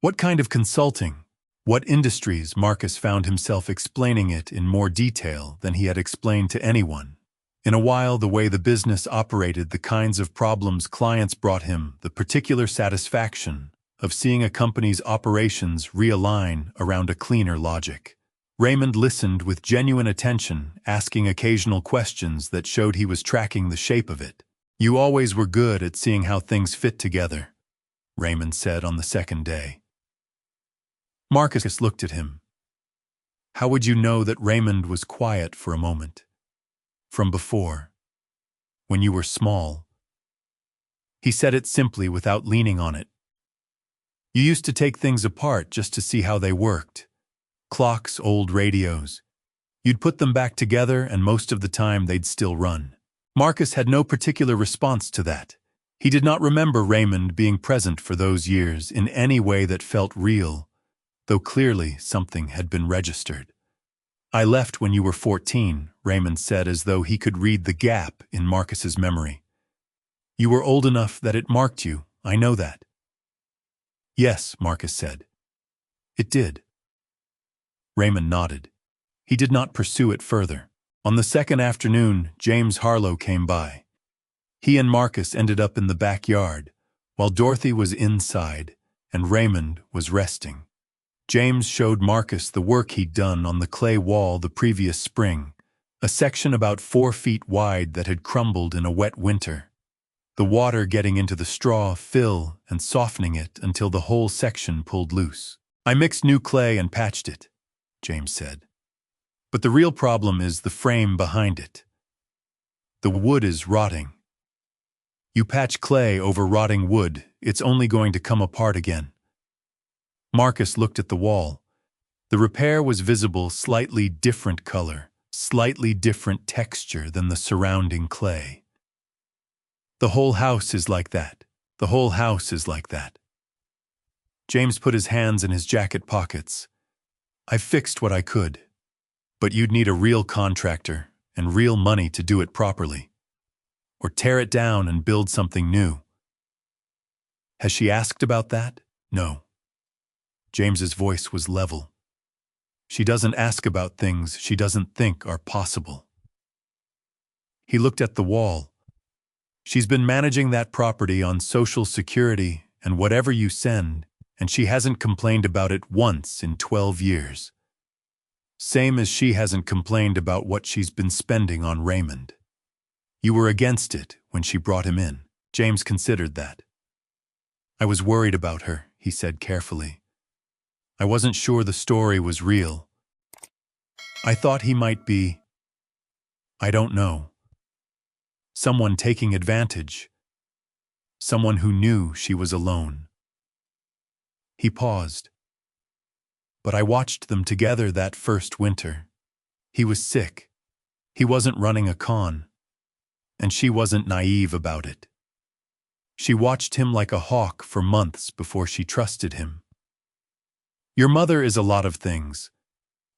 What kind of consulting? What industries? Marcus found himself explaining it in more detail than he had explained to anyone. In a while, the way the business operated, the kinds of problems clients brought him, the particular satisfaction of seeing a company's operations realign around a cleaner logic. Raymond listened with genuine attention, asking occasional questions that showed he was tracking the shape of it. "You always were good at seeing how things fit together," Raymond said on the second day. Marcus looked at him. How would you know that Raymond was quiet for a moment? From before, when you were small. He said it simply without leaning on it. You used to take things apart just to see how they worked. Clocks, old radios. You'd put them back together and most of the time they'd still run. Marcus had no particular response to that. He did not remember Raymond being present for those years in any way that felt real, though clearly something had been registered. "I left when you were 14, Raymond said as though he could read the gap in Marcus's memory. "You were old enough that it marked you, I know that." "Yes," Marcus said. It did. Raymond nodded. He did not pursue it further. On the second afternoon, James Harlow came by. He and Marcus ended up in the backyard, while Dorothy was inside and Raymond was resting. James showed Marcus the work he'd done on the clay wall the previous spring, a section about 4 feet wide that had crumbled in a wet winter. The water getting into the straw, fill, and softening it until the whole section pulled loose. I mixed new clay and patched it, James said. But the real problem is the frame behind it. The wood is rotting. You patch clay over rotting wood, it's only going to come apart again. Marcus looked at the wall. The repair was visible, slightly different color, slightly different texture than the surrounding clay. The whole house is like that. The whole house is like that. James put his hands in his jacket pockets. I fixed what I could. But you'd need a real contractor and real money to do it properly. Or tear it down and build something new. Has she asked about that? No. James's voice was level. She doesn't ask about things she doesn't think are possible. He looked at the wall. She's been managing that property on Social Security and whatever you send, and she hasn't complained about it once in 12 years. Same as she hasn't complained about what she's been spending on Raymond. You were against it when she brought him in. James considered that. I was worried about her, he said carefully. I wasn't sure the story was real. I thought he might be, I don't know, someone taking advantage, someone who knew she was alone. He paused. But I watched them together that first winter. He was sick. He wasn't running a con. And she wasn't naive about it. She watched him like a hawk for months before she trusted him. Your mother is a lot of things.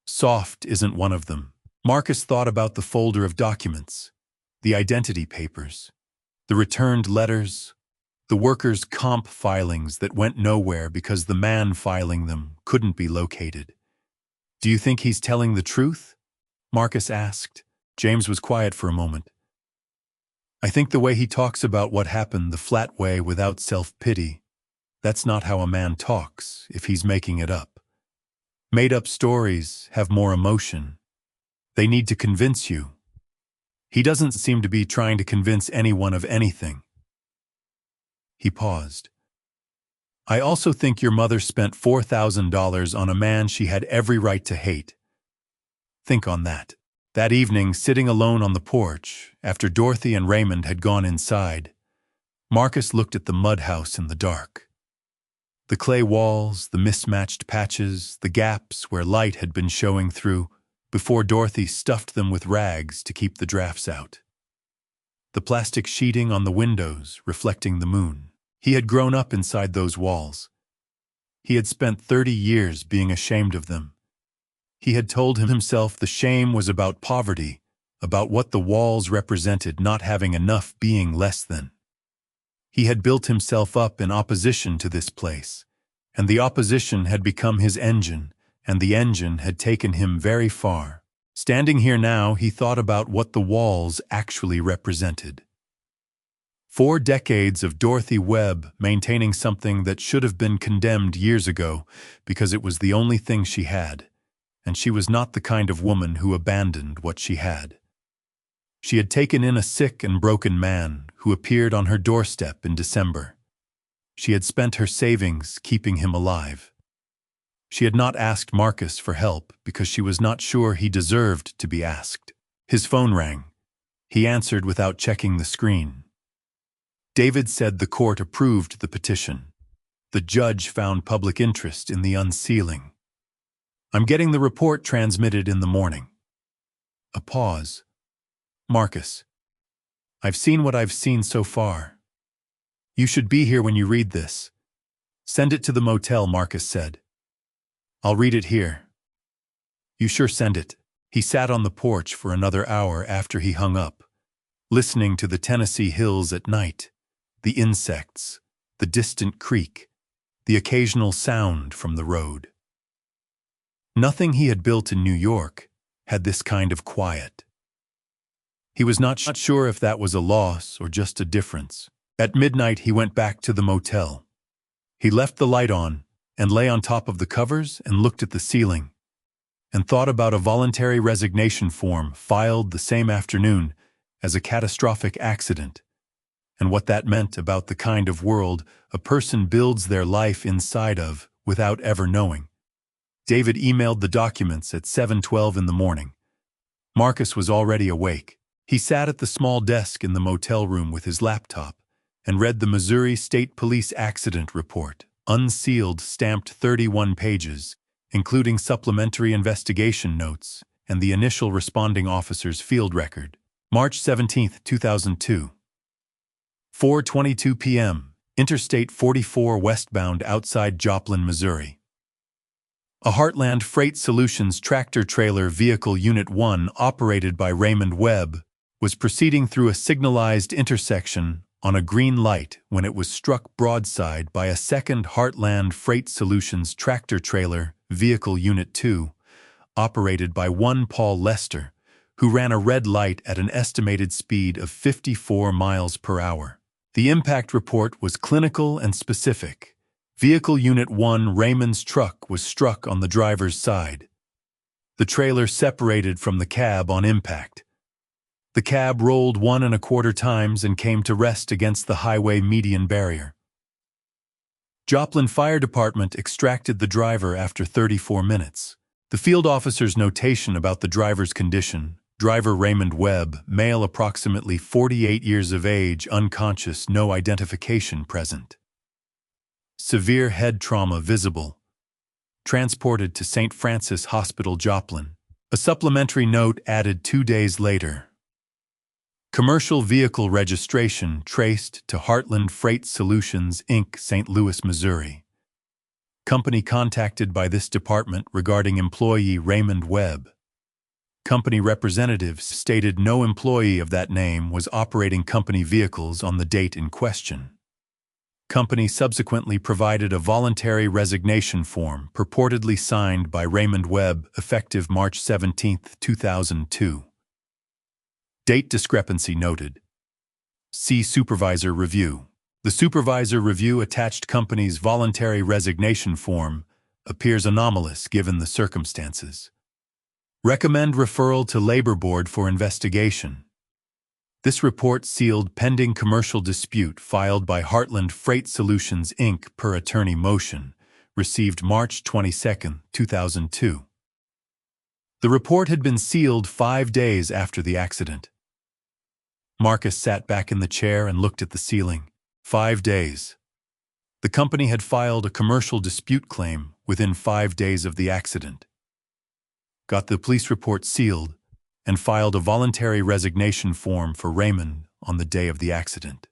Soft isn't one of them. Marcus thought about the folder of documents, the identity papers, the returned letters, the workers' comp filings that went nowhere because the man filing them couldn't be located. Do you think he's telling the truth? Marcus asked. James was quiet for a moment. I think the way he talks about what happened the flat way without self-pity, that's not how a man talks if he's making it up. Made-up stories have more emotion. They need to convince you. He doesn't seem to be trying to convince anyone of anything. He paused. I also think your mother spent $4,000 on a man she had every right to hate. Think on that. That evening, sitting alone on the porch, after Dorothy and Raymond had gone inside, Marcus looked at the mud house in the dark. The clay walls, the mismatched patches, the gaps where light had been showing through before Dorothy stuffed them with rags to keep the drafts out. The plastic sheeting on the windows reflecting the moon. He had grown up inside those walls. He had spent 30 years being ashamed of them. He had told himself the shame was about poverty, about what the walls represented not having enough being less than. He had built himself up in opposition to this place, and the opposition had become his engine, and the engine had taken him very far. Standing here now, he thought about what the walls actually represented. 4 decades of Dorothy Webb maintaining something that should have been condemned years ago because it was the only thing she had. And she was not the kind of woman who abandoned what she had. She had taken in a sick and broken man who appeared on her doorstep in December. She had spent her savings keeping him alive. She had not asked Marcus for help because she was not sure he deserved to be asked. His phone rang. He answered without checking the screen. David said the court approved the petition. The judge found public interest in the unsealing. I'm getting the report transmitted in the morning. A pause. Marcus, I've seen what I've seen so far. You should be here when you read this. Send it to the motel, Marcus said. I'll read it here. You sure send it. He sat on the porch for another hour after he hung up, listening to the Tennessee hills at night, the insects, the distant creek, the occasional sound from the road. Nothing he had built in New York had this kind of quiet. He was not sure if that was a loss or just a difference. At midnight, he went back to the motel. He left the light on and lay on top of the covers and looked at the ceiling and thought about a voluntary resignation form filed the same afternoon as a catastrophic accident and what that meant about the kind of world a person builds their life inside of without ever knowing. David emailed the documents at 7:12 in the morning. Marcus was already awake. He sat at the small desk in the motel room with his laptop and read the Missouri State Police Accident Report, unsealed, stamped 31 pages, including supplementary investigation notes and the initial responding officer's field record. March 17, 2002. 4:22 p.m., Interstate 44 westbound outside Joplin, Missouri. A Heartland Freight Solutions tractor-trailer vehicle Unit 1 operated by Raymond Webb was proceeding through a signalized intersection on a green light when it was struck broadside by a second Heartland Freight Solutions tractor-trailer vehicle Unit 2 operated by one Paul Lester, who ran a red light at an estimated speed of 54 miles per hour. The impact report was clinical and specific. Vehicle Unit 1 Raymond's truck was struck on the driver's side. The trailer separated from the cab on impact. The cab rolled 1¼ times and came to rest against the highway median barrier. Joplin Fire Department extracted the driver after 34 minutes. The field officer's notation about the driver's condition: driver Raymond Webb, male, approximately 48 years of age, unconscious, no identification present. Severe head trauma visible. Transported to St. Francis Hospital, Joplin. A supplementary note added 2 days later. Commercial vehicle registration traced to Heartland Freight Solutions, Inc., St. Louis, Missouri. Company contacted by this department regarding employee Raymond Webb. Company representatives stated no employee of that name was operating company vehicles on the date in question. Company subsequently provided a voluntary resignation form purportedly signed by Raymond Webb effective March 17, 2002. Date discrepancy noted. See Supervisor Review. The Supervisor Review attached company's voluntary resignation form appears anomalous given the circumstances. Recommend referral to Labor Board for investigation. This report sealed pending commercial dispute filed by Heartland Freight Solutions, Inc. per attorney motion, received March 22, 2002. The report had been sealed 5 days after the accident. Marcus sat back in the chair and looked at the ceiling. 5 days. The company had filed a commercial dispute claim within 5 days of the accident. Got the police report sealed and filed a voluntary resignation form for Raymond on the day of the accident.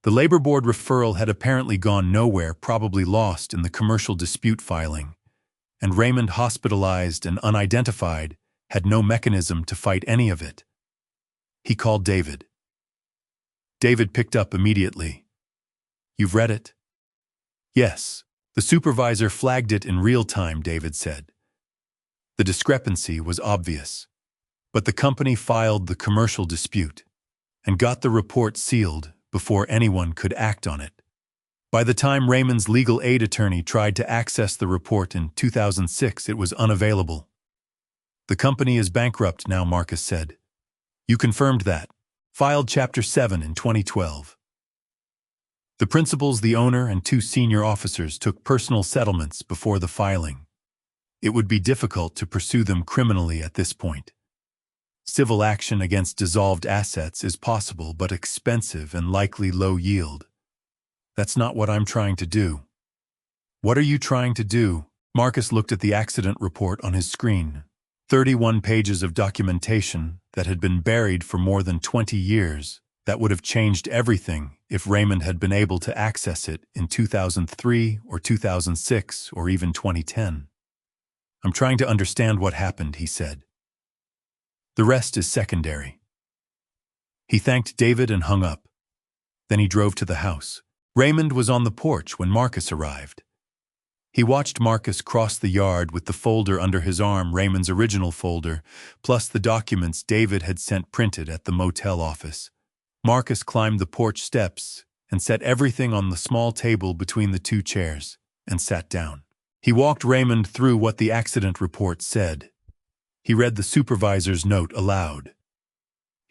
The Labor Board referral had apparently gone nowhere, probably lost in the commercial dispute filing, and Raymond, hospitalized and unidentified, had no mechanism to fight any of it. He called David. David picked up immediately. "You've read it?" "Yes." The supervisor flagged it in real time, David said. The discrepancy was obvious. But the company filed the commercial dispute and got the report sealed before anyone could act on it. By the time Raymond's legal aid attorney tried to access the report in 2006, it was unavailable. "The company is bankrupt now," Marcus said. "You confirmed that. Filed Chapter 7 in 2012. The principals, the owner, and 2 senior officers took personal settlements before the filing. It would be difficult to pursue them criminally at this point. Civil action against dissolved assets is possible but expensive and likely low yield. That's not what I'm trying to do." "What are you trying to do?" Marcus looked at the accident report on his screen. 31 pages of documentation that had been buried for more than 20 years that would have changed everything if Raymond had been able to access it in 2003 or 2006 or even 2010. "I'm trying to understand what happened," he said. "The rest is secondary." He thanked David and hung up. Then he drove to the house. Raymond was on the porch when Marcus arrived. He watched Marcus cross the yard with the folder under his arm, Raymond's original folder, plus the documents David had sent printed at the motel office. Marcus climbed the porch steps and set everything on the small table between the two chairs and sat down. He walked Raymond through what the accident report said. He read the supervisor's note aloud.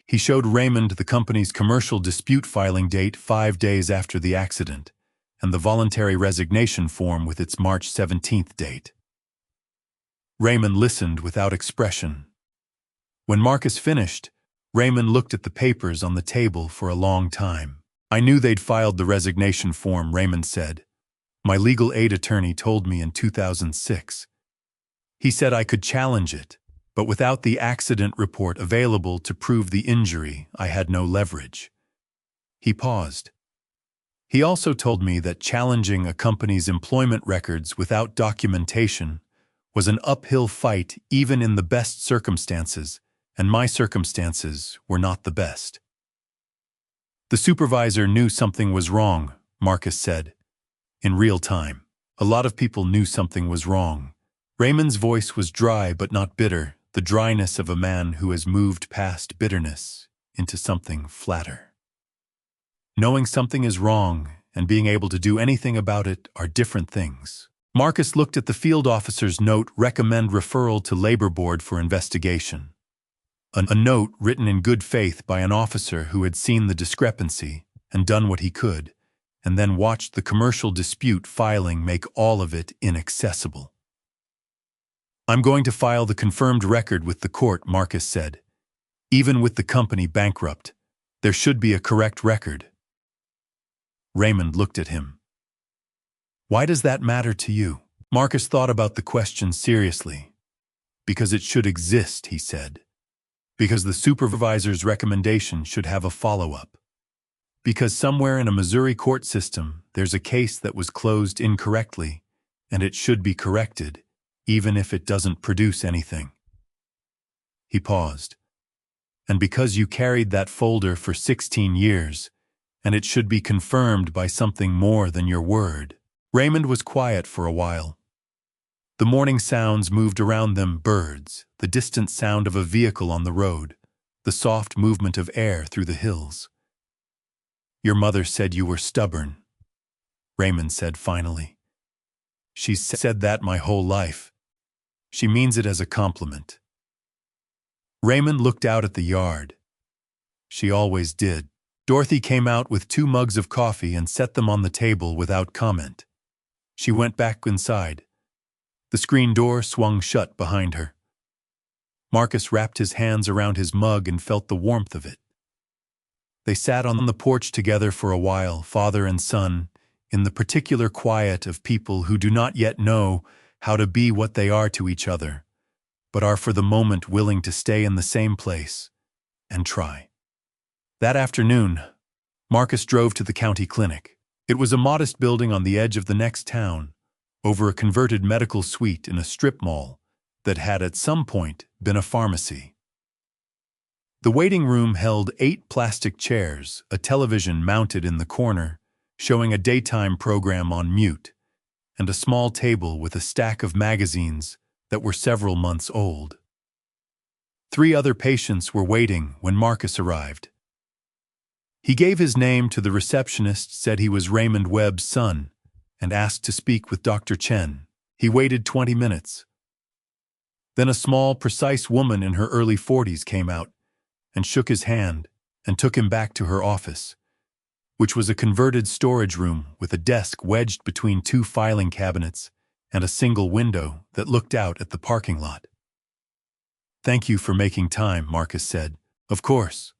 He showed Raymond the company's commercial dispute filing date 5 days after the accident, and the voluntary resignation form with its March 17th date. Raymond listened without expression. When Marcus finished, Raymond looked at the papers on the table for a long time. "I knew they'd filed the resignation form," Raymond said. "My legal aid attorney told me in 2006. He said I could challenge it, but without the accident report available to prove the injury, I had no leverage." He paused. "He also told me that challenging a company's employment records without documentation was an uphill fight even in the best circumstances, and my circumstances were not the best." "The supervisor knew something was wrong," Marcus said. "In real time. A lot of people knew something was wrong." Raymond's voice was dry but not bitter, the dryness of a man who has moved past bitterness into something flatter. Knowing something is wrong and being able to do anything about it are different things. Marcus looked at the field officer's note, recommend referral to labor board for investigation. A note written in good faith by an officer who had seen the discrepancy and done what he could, and then watched the commercial dispute filing make all of it inaccessible. "I'm going to file the confirmed record with the court," Marcus said. "Even with the company bankrupt, there should be a correct record." Raymond looked at him. "Why does that matter to you?" Marcus thought about the question seriously. "Because it should exist," he said. "Because the supervisor's recommendation should have a follow-up. Because somewhere in a Missouri court system, there's a case that was closed incorrectly, and it should be corrected, even if it doesn't produce anything." He paused. "And because you carried that folder for 16 years, and it should be confirmed by something more than your word." Raymond was quiet for a while. The morning sounds moved around them, birds, the distant sound of a vehicle on the road, the soft movement of air through the hills. "Your mother said you were stubborn," Raymond said finally. "She's said that my whole life. She means it as a compliment." Raymond looked out at the yard. She always did. Dorothy came out with 2 mugs of coffee and set them on the table without comment. She went back inside. The screen door swung shut behind her. Marcus wrapped his hands around his mug and felt the warmth of it. They sat on the porch together for a while, father and son, in the particular quiet of people who do not yet know how to be what they are to each other, but are for the moment willing to stay in the same place and try. That afternoon, Marcus drove to the county clinic. It was a modest building on the edge of the next town, over a converted medical suite in a strip mall that had at some point been a pharmacy. The waiting room held 8 plastic chairs, a television mounted in the corner, showing a daytime program on mute, and a small table with a stack of magazines that were several months old. 3 other patients were waiting when Marcus arrived. He gave his name to the receptionist, said he was Raymond Webb's son, and asked to speak with Dr. Chen. He waited 20 minutes. Then a small, precise woman in her early 40s came out and shook his hand and took him back to her office, which was a converted storage room with a desk wedged between 2 filing cabinets and a single window that looked out at the parking lot. "Thank you for making time," Marcus said. "Of course."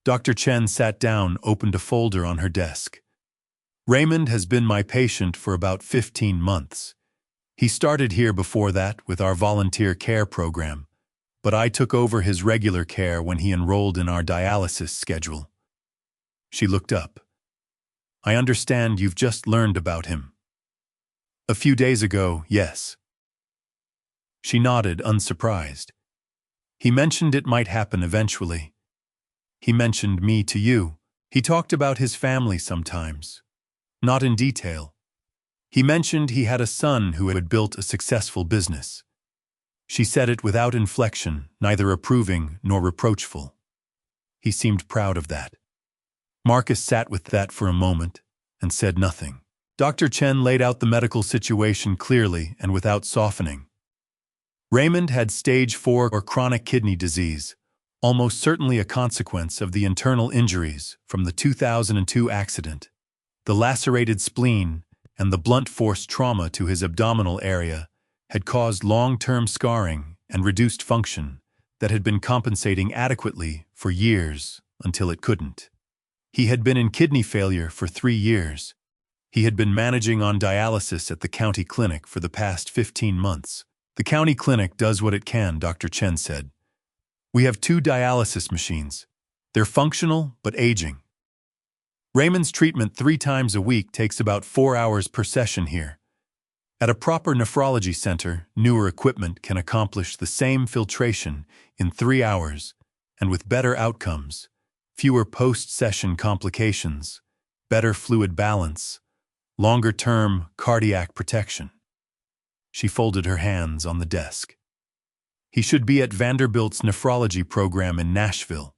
Dr. Chen sat down, opened a folder on her desk. "Raymond has been my patient for about 15 months. He started here before that with our volunteer care program, but I took over his regular care when he enrolled in our dialysis schedule." She looked up. "I understand you've just learned about him." "A few days ago, yes." She nodded, unsurprised. "He mentioned it might happen eventually. He mentioned me to you. He talked about his family sometimes. Not in detail. He mentioned he had a son who had built a successful business. She said it without inflection, neither approving nor reproachful. He seemed proud of that. Marcus sat with that for a moment and said nothing. Dr. Chen laid out the medical situation clearly and without softening. Raymond had stage 4 or chronic kidney disease, almost certainly a consequence of the internal injuries from the 2002 accident. The lacerated spleen and the blunt force trauma to his abdominal area had caused long-term scarring and reduced function that had been compensating adequately for years until it couldn't. He had been in kidney failure for 3 years. He had been managing on dialysis at the county clinic for the past 15 months. The county clinic does what it can, Dr. Chen said. We have 2 dialysis machines. They're functional but aging. Raymond's treatment 3 times a week takes about 4 hours per session here. At a proper nephrology center, newer equipment can accomplish the same filtration in 3 hours and with better outcomes, fewer post-session complications, better fluid balance, longer-term cardiac protection. She folded her hands on the desk. He should be at Vanderbilt's nephrology program in Nashville.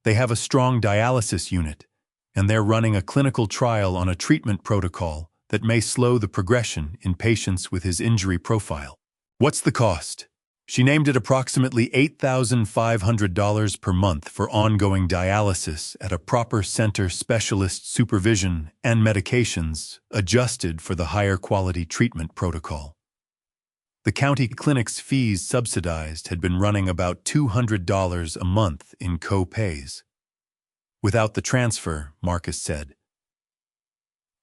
They have a strong dialysis unit, and they're running a clinical trial on a treatment protocol that may slow the progression in patients with his injury profile. What's the cost? She named it approximately $8,500 per month for ongoing dialysis at a proper center, specialist supervision, and medications adjusted for the higher quality treatment protocol. The county clinic's fees subsidized had been running about $200 a month in co-pays. Without the transfer, Marcus said.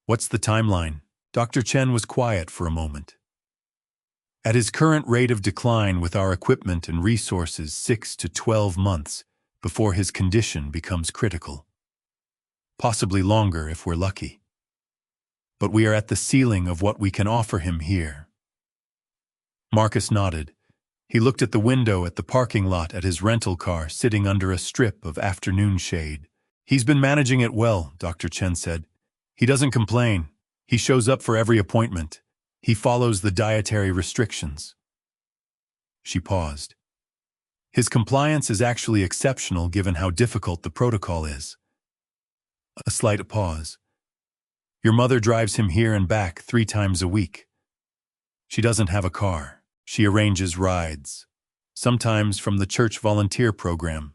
What's the timeline? Dr. Chen was quiet for a moment. At his current rate of decline with our equipment and resources, 6 to 12 months before his condition becomes critical. Possibly longer if we're lucky. But we are at the ceiling of what we can offer him here. Marcus nodded. He looked at the window at the parking lot at his rental car sitting under a strip of afternoon shade. He's been managing it well, Dr. Chen said. He doesn't complain. He shows up for every appointment. He follows the dietary restrictions. She paused. His compliance is actually exceptional given how difficult the protocol is. A slight pause. Your mother drives him here and back 3 times a week. She doesn't have a car. She arranges rides, sometimes from the church volunteer program.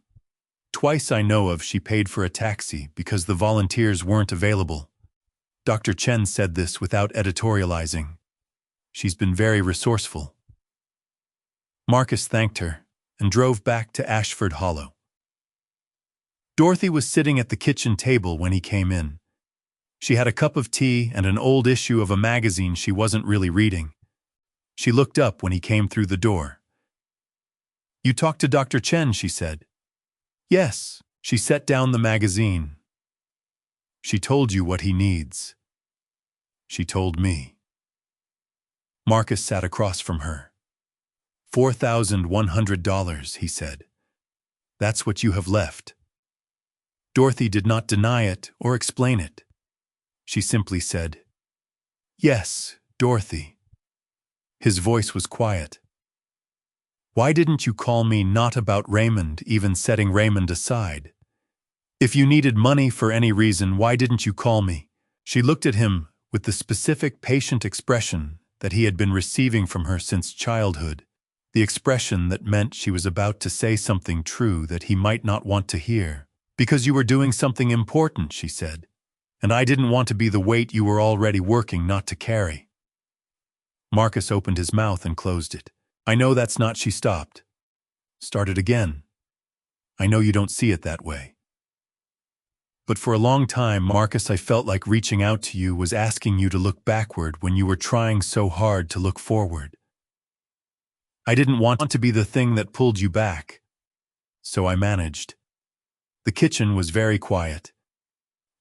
Twice I know of she paid for a taxi because the volunteers weren't available. Dr. Chen said this without editorializing. She's been very resourceful. Marcus thanked her and drove back to Ashford Hollow. Dorothy was sitting at the kitchen table when he came in. She had a cup of tea and an old issue of a magazine she wasn't really reading. She looked up when he came through the door. You talked to Dr. Chen, she said. Yes, she set down the magazine. She told you what he needs. She told me. Marcus sat across from her. $4,100, he said. That's what you have left. Dorothy did not deny it or explain it. She simply said, Yes, Dorothy. His voice was quiet. Why didn't you call me not about Raymond, even setting Raymond aside? If you needed money for any reason, why didn't you call me? She looked at him with the specific patient expression that he had been receiving from her since childhood, the expression that meant she was about to say something true that he might not want to hear. Because you were doing something important, she said, and I didn't want to be the weight you were already working not to carry. Marcus opened his mouth and closed it. I know that's not. She stopped. Started again. I know you don't see it that way. But for a long time, Marcus, I felt like reaching out to you was asking you to look backward when you were trying so hard to look forward. I didn't want to be the thing that pulled you back. So I managed. The kitchen was very quiet.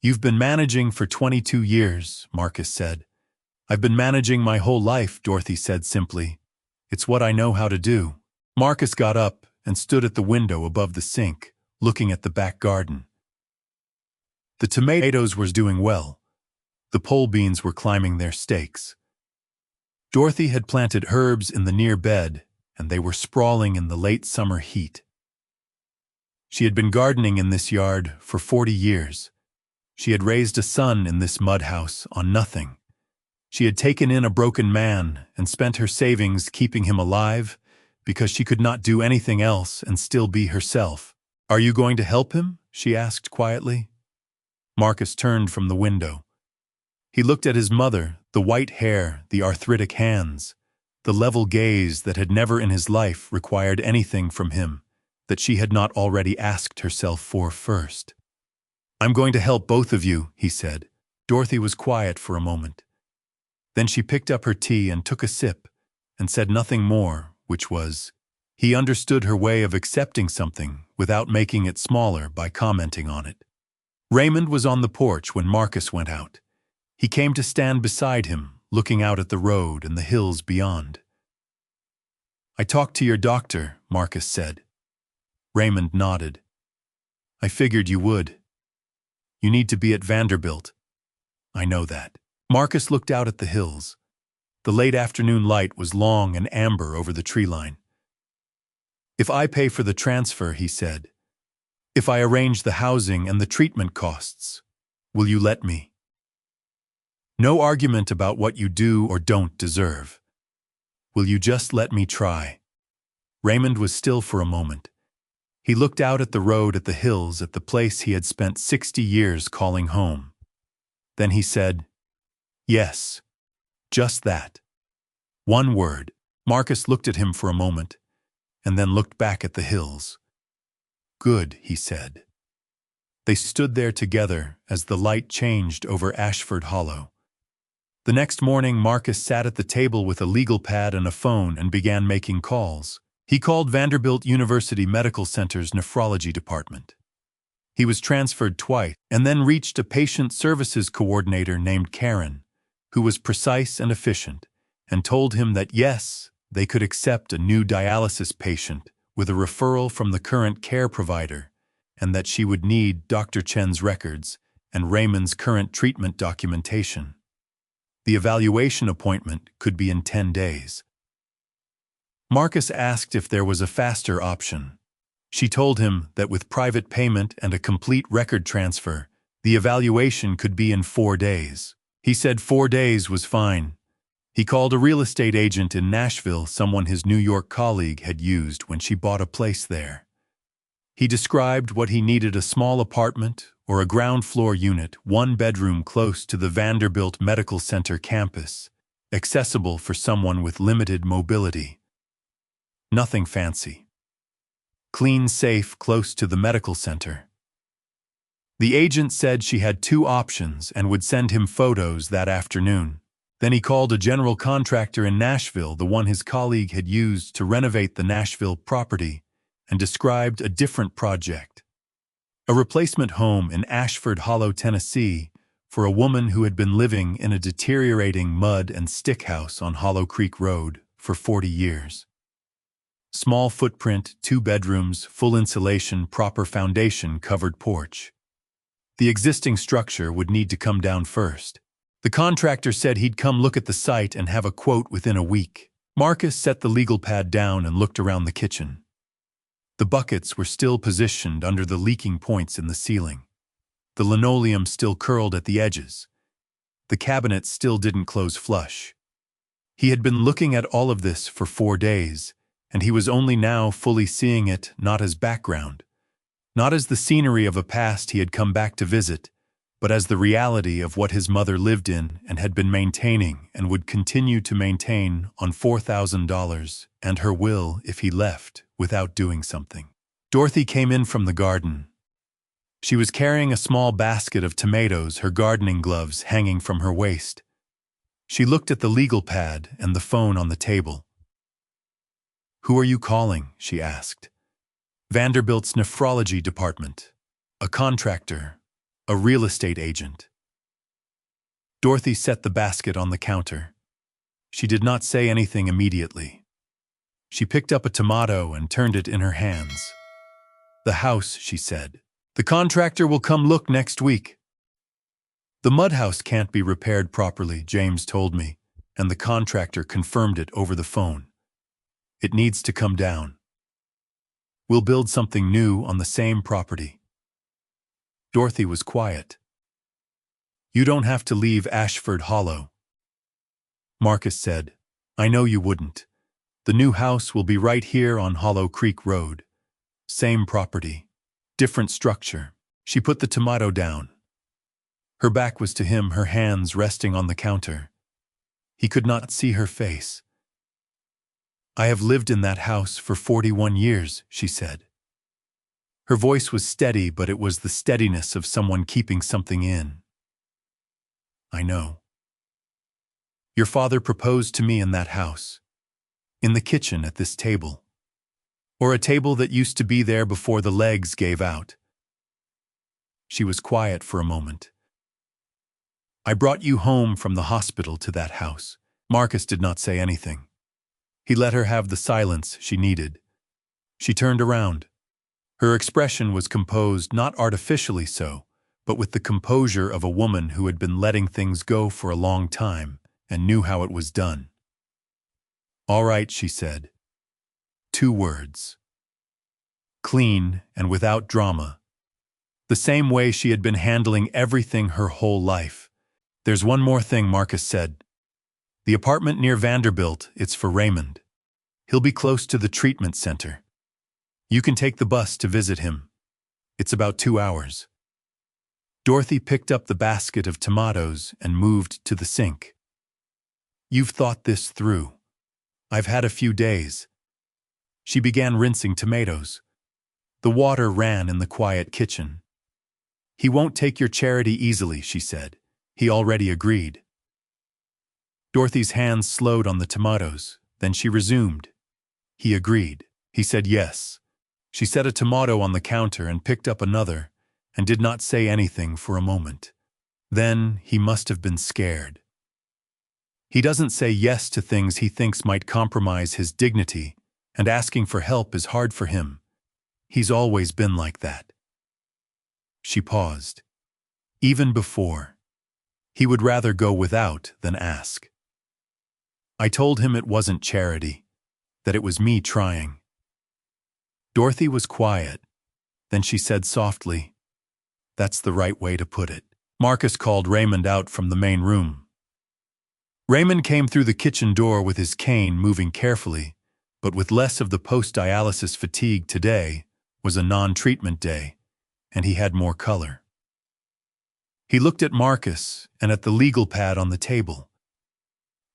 You've been managing for 22 years, Marcus said. I've been managing my whole life, Dorothy said simply. It's what I know how to do. Marcus got up and stood at the window above the sink, looking at the back garden. The tomatoes were doing well. The The pole beans were climbing their stakes. Dorothy had planted herbs in the near bed, and they were sprawling in the late summer heat. She had been gardening in this yard for 40 years. She had raised a son in this mud house on nothing. She had taken in a broken man and spent her savings keeping him alive because she could not do anything else and still be herself. "Are you going to help him?" she asked quietly. Marcus turned from the window. He looked at his mother, the white hair, the arthritic hands, the level gaze that had never in his life required anything from him that she had not already asked herself for first. "I'm going to help both of you," he said. Dorothy was quiet for a moment. Then she picked up her tea and took a sip and said nothing more, which was, he understood her way of accepting something without making it smaller by commenting on it. Raymond was on the porch when Marcus went out. He came to stand beside him, looking out at the road and the hills beyond. "I talked to your doctor," Marcus said. Raymond nodded. "I figured you would. You need to be at Vanderbilt. I know that." Marcus looked out at the hills. The late afternoon light was long and amber over the tree line. "If I pay for the transfer," he said, "if I arrange the housing and the treatment costs, will you let me? No argument about what you do or don't deserve. Will you just let me try?" Raymond was still for a moment. He looked out at the road, at the hills, at the place he had spent 60 years calling home. Then he said, "Yes, just that. One word." Marcus looked at him for a moment, and then looked back at the hills. "Good," he said. They stood there together as the light changed over Ashford Hollow. The next morning, Marcus sat at the table with a legal pad and a phone and began making calls. He called Vanderbilt University Medical Center's nephrology department. He was transferred twice and then reached a patient services coordinator named Karen, who was precise and efficient, and told him that yes, they could accept a new dialysis patient with a referral from the current care provider, and that she would need Dr. Chen's records and Raymond's current treatment documentation. The evaluation appointment could be in 10 days. Marcus asked if there was a faster option. She told him that with private payment and a complete record transfer, the evaluation could be in 4 days. He said 4 days was fine. He called a real estate agent in Nashville, someone his New York colleague had used when she bought a place there. He described what he needed: a small apartment or a ground floor unit, 1 bedroom close to the Vanderbilt Medical Center campus, accessible for someone with limited mobility. Nothing fancy. Clean, safe, close to the medical center. The agent said she had 2 options and would send him photos that afternoon. Then he called a general contractor in Nashville, the one his colleague had used to renovate the Nashville property, and described a different project. A replacement home in Ashford Hollow, Tennessee, for a woman who had been living in a deteriorating mud and stick house on Hollow Creek Road for 40 years. Small footprint, 2 bedrooms, full insulation, proper foundation, covered porch. The existing structure would need to come down first. The contractor said he'd come look at the site and have a quote within a week. Marcus set the legal pad down and looked around the kitchen. The buckets were still positioned under the leaking points in the ceiling. The linoleum still curled at the edges. The cabinet still didn't close flush. He had been looking at all of this for 4 days, and he was only now fully seeing it, not as background, not as the scenery of a past he had come back to visit, but as the reality of what his mother lived in and had been maintaining and would continue to maintain on $4,000 and her will if he left without doing something. Dorothy came in from the garden. She was carrying a small basket of tomatoes, her gardening gloves hanging from her waist. She looked at the legal pad and the phone on the table. "Who are you calling?" she asked. "Vanderbilt's nephrology department. A contractor. A real estate agent." Dorothy set the basket on the counter. She did not say anything immediately. She picked up a tomato and turned it in her hands. "The house," she said. "The contractor will come look next week." The mud house can't be repaired properly, James told me, and the contractor confirmed it over the phone. It needs to come down. We'll build something new on the same property. Dorothy was quiet. You don't have to leave Ashford Hollow. Marcus said, I know you wouldn't. The new house will be right here on Hollow Creek Road. Same property, different structure. She put the tomato down. Her back was to him, her hands resting on the counter. He could not see her face. I have lived in that house for 41 years, she said. Her voice was steady, but it was the steadiness of someone keeping something in. I know. Your father proposed to me in that house, in the kitchen at this table, or a table that used to be there before the legs gave out. She was quiet for a moment. I brought you home from the hospital to that house. Marcus did not say anything. He let her have the silence she needed. She turned around. Her expression was composed, not artificially so, but with the composure of a woman who had been letting things go for a long time and knew how it was done. All right, she said. 2 words. Clean and without drama. The same way she had been handling everything her whole life. There's one more thing, Marcus said. The apartment near Vanderbilt, it's for Raymond. He'll be close to the treatment center. You can take the bus to visit him. It's about 2 hours. Dorothy picked up the basket of tomatoes and moved to the sink. You've thought this through. I've had a few days. She began rinsing tomatoes. The water ran in the quiet kitchen. He won't take your charity easily, she said. He already agreed. Dorothy's hands slowed on the tomatoes. Then she resumed. He agreed. He said yes. She set a tomato on the counter and picked up another, and did not say anything for a moment. Then he must have been scared. He doesn't say yes to things he thinks might compromise his dignity, and asking for help is hard for him. He's always been like that. She paused. Even before. He would rather go without than ask. I told him it wasn't charity, that it was me trying. Dorothy was quiet. Then she said softly, That's the right way to put it. Marcus called Raymond out from the main room. Raymond came through the kitchen door with his cane moving carefully, but with less of the post-dialysis fatigue. Today was a non-treatment day, and he had more color. He looked at Marcus and at the legal pad on the table.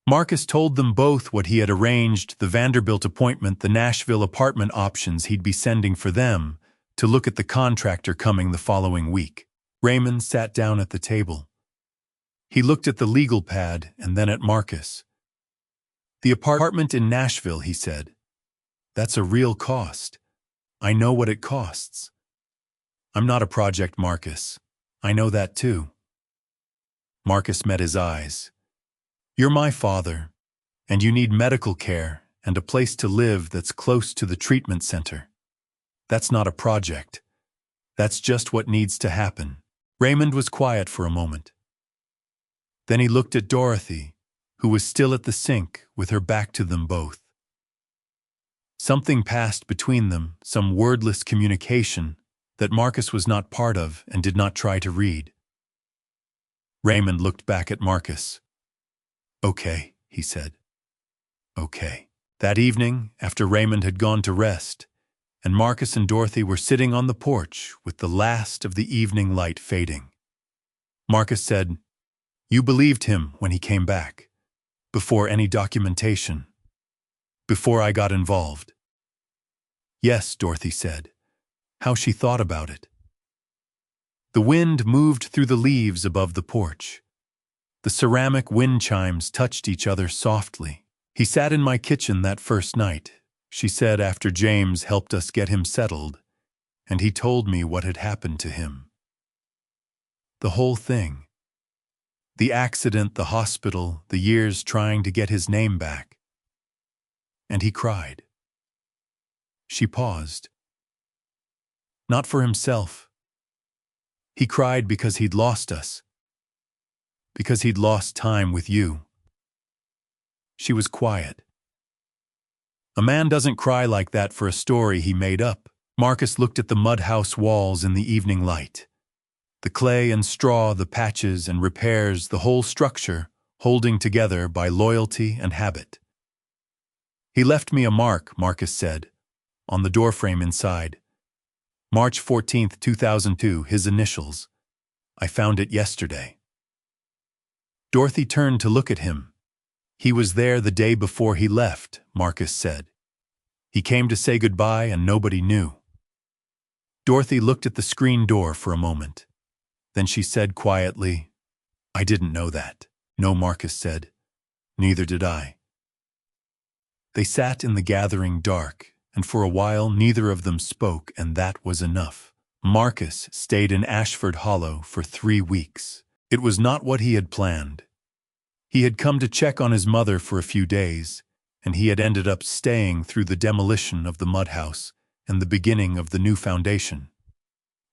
Marcus told them both what he had arranged, the Vanderbilt appointment, the Nashville apartment options he'd be sending for them to look at the contractor coming the following week. Raymond sat down at the table. He looked at the legal pad and then at Marcus. The apartment in Nashville, he said. That's a real cost. I know what it costs. I'm not a project, Marcus. I know that too. Marcus met his eyes. You're my father, and you need medical care and a place to live that's close to the treatment center. That's not a project. That's just what needs to happen. Raymond was quiet for a moment. Then he looked at Dorothy, who was still at the sink with her back to them both. Something passed between them, some wordless communication that Marcus was not part of and did not try to read. Raymond looked back at Marcus. Okay, he said. Okay. That evening, after Raymond had gone to rest, and Marcus and Dorothy were sitting on the porch with the last of the evening light fading, Marcus said, You believed him when he came back, before any documentation, before I got involved. Yes, Dorothy said. How she thought about it. The wind moved through the leaves above the porch. The ceramic wind chimes touched each other softly. He sat in my kitchen that first night, she said, after James helped us get him settled, and he told me what had happened to him. The whole thing. The accident, the hospital, the years trying to get his name back. And he cried. She paused. Not for himself. He cried because he'd lost us. Because he'd lost time with you. She was quiet. A man doesn't cry like that for a story he made up. Marcus looked at the mud house walls in the evening light. The clay and straw, the patches and repairs, the whole structure, holding together by loyalty and habit. He left me a mark, Marcus said, on the doorframe inside. March 14, 2002, his initials. I found it yesterday. Dorothy turned to look at him. He was there the day before he left, Marcus said. He came to say goodbye and nobody knew. Dorothy looked at the screen door for a moment. Then she said quietly, I didn't know that. No, Marcus said. Neither did I. They sat in the gathering dark, and for a while neither of them spoke, and that was enough. Marcus stayed in Ashford Hollow for 3 weeks. It was not what he had planned. He had come to check on his mother for a few days, and he had ended up staying through the demolition of the mud house and the beginning of the new foundation.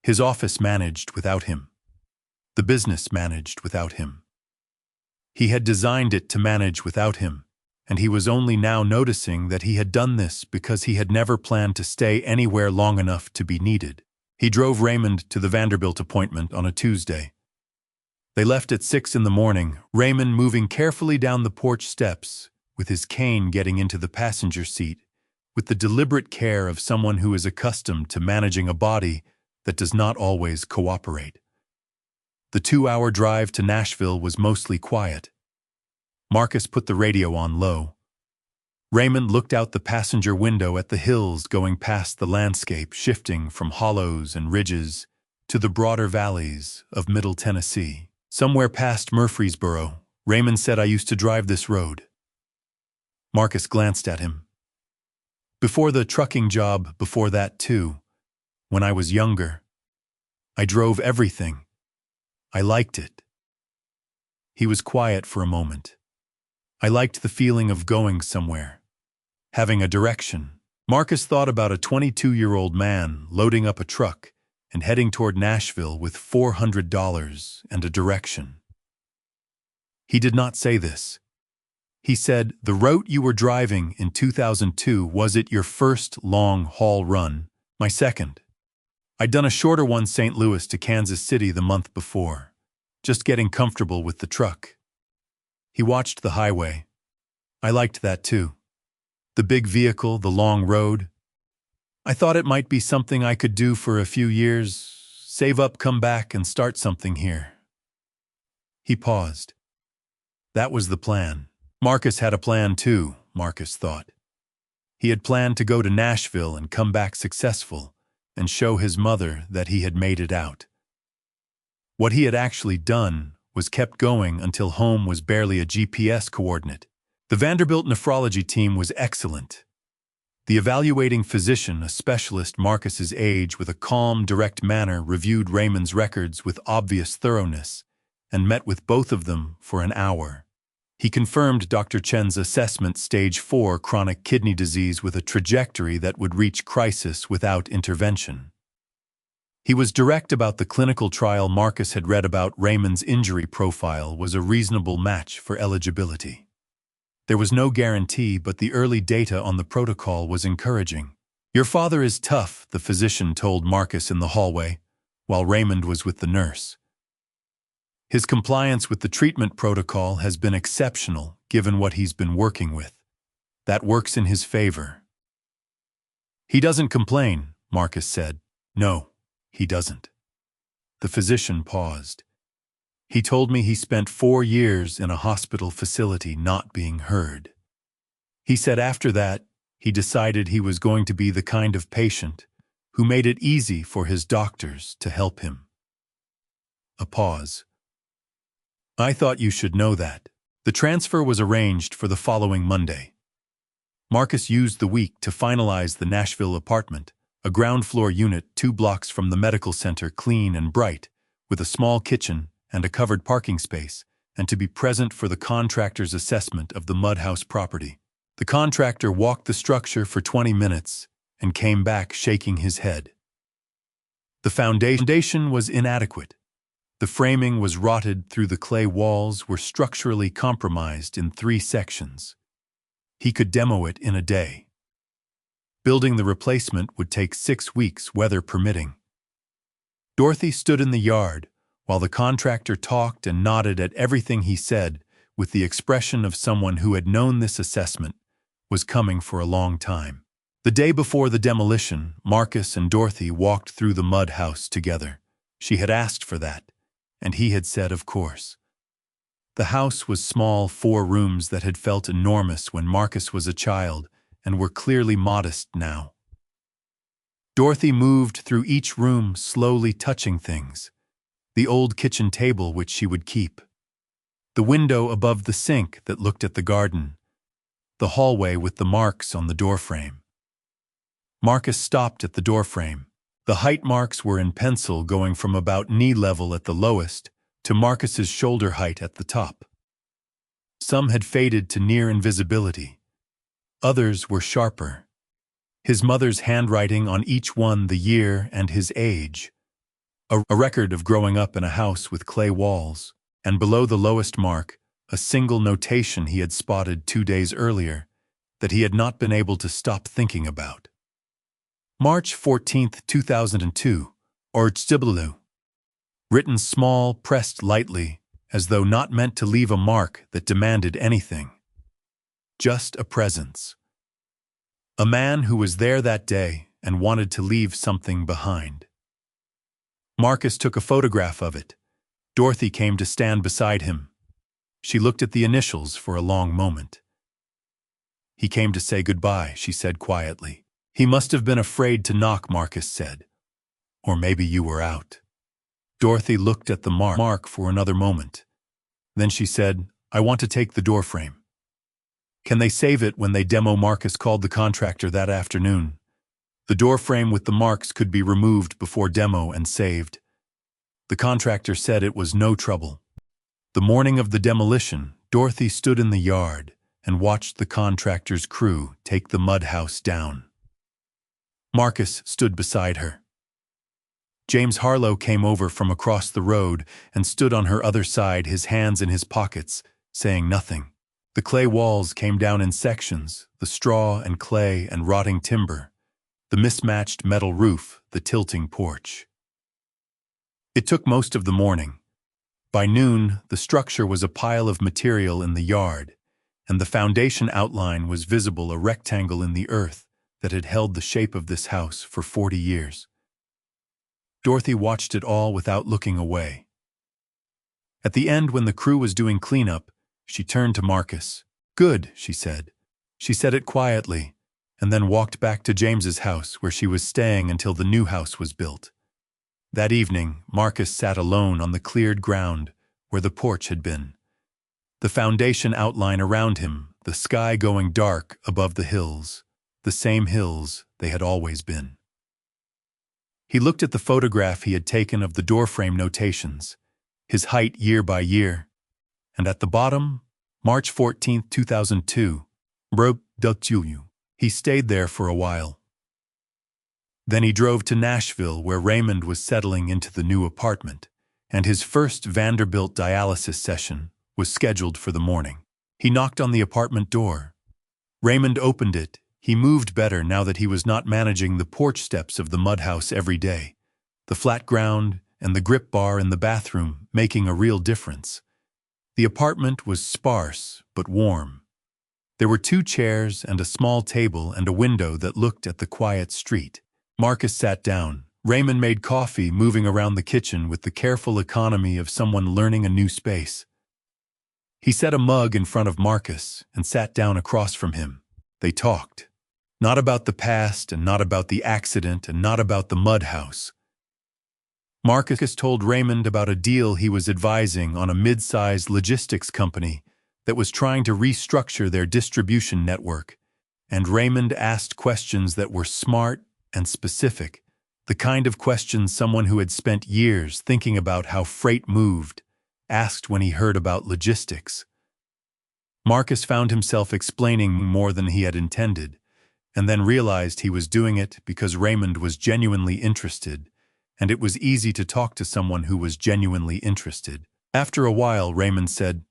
His office managed without him. The business managed without him. He had designed it to manage without him, and he was only now noticing that he had done this because he had never planned to stay anywhere long enough to be needed. He drove Raymond to the Vanderbilt appointment on a Tuesday. They left at 6 in the morning, Raymond moving carefully down the porch steps, with his cane getting into the passenger seat, with the deliberate care of someone who is accustomed to managing a body that does not always cooperate. The 2-hour drive to Nashville was mostly quiet. Marcus put the radio on low. Raymond looked out the passenger window at the hills going past the landscape, shifting from hollows and ridges to the broader valleys of Middle Tennessee. Somewhere past Murfreesboro, Raymond said, I used to drive this road. Marcus glanced at him. Before the trucking job, before that too, when I was younger, I drove everything. I liked it. He was quiet for a moment. I liked the feeling of going somewhere, having a direction. Marcus thought about a 22-year-old man loading up a truck and heading toward Nashville with $400 and a direction. He did not say this. He said, the route you were driving in 2002, was it your first long-haul run? My second. I'd done a shorter one, St. Louis to Kansas City, the month before, just getting comfortable with the truck. He watched the highway. I liked that too. The big vehicle, the long road. I thought it might be something I could do for a few years, save up, come back, and start something here. He paused. That was the plan. Marcus had a plan too, Marcus thought. He had planned to go to Nashville and come back successful and show his mother that he had made it out. What he had actually done was kept going until home was barely a GPS coordinate. The Vanderbilt nephrology team was excellent. The evaluating physician, a specialist Marcus's age, with a calm, direct manner, reviewed Raymond's records with obvious thoroughness and met with both of them for an hour. He confirmed Dr. Chen's assessment, stage 4 chronic kidney disease with a trajectory that would reach crisis without intervention. He was direct about the clinical trial Marcus had read about. Raymond's injury profile was a reasonable match for eligibility. There was no guarantee, but the early data on the protocol was encouraging. Your father is tough, the physician told Marcus in the hallway, while Raymond was with the nurse. His compliance with the treatment protocol has been exceptional, given what he's been working with. That works in his favor. He doesn't complain, Marcus said. No, he doesn't. The physician paused. He told me he spent 4 years in a hospital facility not being heard. He said after that, he decided he was going to be the kind of patient who made it easy for his doctors to help him. A pause. I thought you should know that. The transfer was arranged for the following Monday. Marcus used the week to finalize the Nashville apartment, a ground-floor unit 2 blocks from the medical center, clean and bright, with a small kitchen and a covered parking space, and to be present for the contractor's assessment of the mud house property. The contractor walked the structure for 20 minutes and came back shaking his head. The foundation was inadequate. The framing was rotted through the clay walls were structurally compromised in 3 sections. He could demo it in a day. Building the replacement would take 6 weeks, weather permitting. Dorothy stood in the yard, while the contractor talked and nodded at everything he said with the expression of someone who had known this assessment was coming for a long time. The day before the demolition, Marcus and Dorothy walked through the mud house together. She had asked for that, and he had said, of course. The house was small 4 rooms that had felt enormous when Marcus was a child and were clearly modest now. Dorothy moved through each room, slowly touching things. The old kitchen table which she would keep. The window above the sink that looked at the garden. The hallway with the marks on the doorframe. Marcus stopped at the doorframe. The height marks were in pencil, going from about knee level at the lowest to Marcus's shoulder height at the top. Some had faded to near invisibility. Others were sharper. His mother's handwriting on each one, the year and his age. A record of growing up in a house with clay walls, and below the lowest mark, a single notation he had spotted 2 days earlier that he had not been able to stop thinking about. March 14, 2002, or Tziblu. Written small, pressed lightly, as though not meant to leave a mark that demanded anything. Just a presence. A man who was there that day and wanted to leave something behind. Marcus took a photograph of it. Dorothy came to stand beside him. She looked at the initials for a long moment. He came to say goodbye, she said quietly. He must have been afraid to knock, Marcus said. Or maybe you were out. Dorothy looked at the mark for another moment. Then she said, I want to take the doorframe. Can they save it when they demo? Marcus called the contractor that afternoon. The doorframe with the marks could be removed before demo and saved. The contractor said it was no trouble. The morning of the demolition, Dorothy stood in the yard and watched the contractor's crew take the mud house down. Marcus stood beside her. James Harlow came over from across the road and stood on her other side, his hands in his pockets, saying nothing. The clay walls came down in sections, the straw and clay and rotting timber, the mismatched metal roof, the tilting porch. It took most of the morning. By noon, the structure was a pile of material in the yard, and the foundation outline was visible, a rectangle in the earth that had held the shape of this house for 40 years. Dorothy watched it all without looking away. At the end, when the crew was doing cleanup, she turned to Marcus. Good, she said. She said it quietly, and then walked back to James's house where she was staying until the new house was built. That evening, Marcus sat alone on the cleared ground where the porch had been. The foundation outline around him, the sky going dark above the hills, the same hills they had always been. He looked at the photograph he had taken of the doorframe notations, his height year by year, and at the bottom, March 14, 2002, he stayed there for a while. Then he drove to Nashville, where Raymond was settling into the new apartment, and his first Vanderbilt dialysis session was scheduled for the morning. He knocked on the apartment door. Raymond opened it. He moved better now that he was not managing the porch steps of the mud house every day, the flat ground and the grip bar in the bathroom making a real difference. The apartment was sparse but warm. There were 2 chairs and a small table and a window that looked at the quiet street. Marcus sat down. Raymond made coffee, moving around the kitchen with the careful economy of someone learning a new space. He set a mug in front of Marcus and sat down across from him. They talked. Not about the past and not about the accident and not about the mud house. Marcus told Raymond about a deal he was advising on a mid-sized logistics company that was trying to restructure their distribution network, and Raymond asked questions that were smart and specific, the kind of questions someone who had spent years thinking about how freight moved asked when he heard about logistics. Marcus found himself explaining more than he had intended, and then realized he was doing it because Raymond was genuinely interested and it was easy to talk to someone who was genuinely interested. After a while, Raymond said,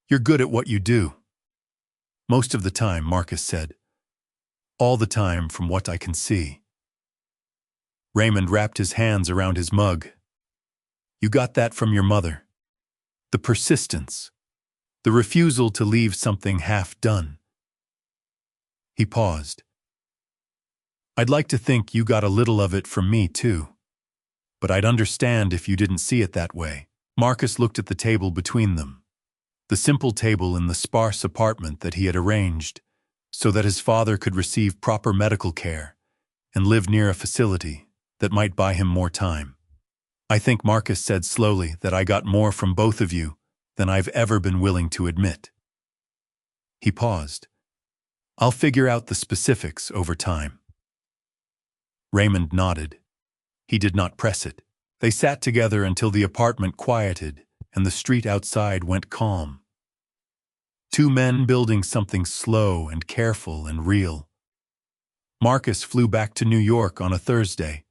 "You're good at what you do." "Most of the time," Marcus said. "All the time, from what I can see." Raymond wrapped his hands around his mug. "You got that from your mother. The persistence. The refusal to leave something half done." He paused. "I'd like to think you got a little of it from me, too. But I'd understand if you didn't see it that way." Marcus looked at the table between them. The simple table in the sparse apartment that he had arranged so that his father could receive proper medical care and live near a facility that might buy him more time. "I think," Marcus said slowly, "that I got more from both of you than I've ever been willing to admit." He paused. "I'll figure out the specifics over time." Raymond nodded. He did not press it. They sat together until the apartment quieted and the street outside went calm. Two men building something slow and careful and real. Marcus flew back to New York on a Thursday.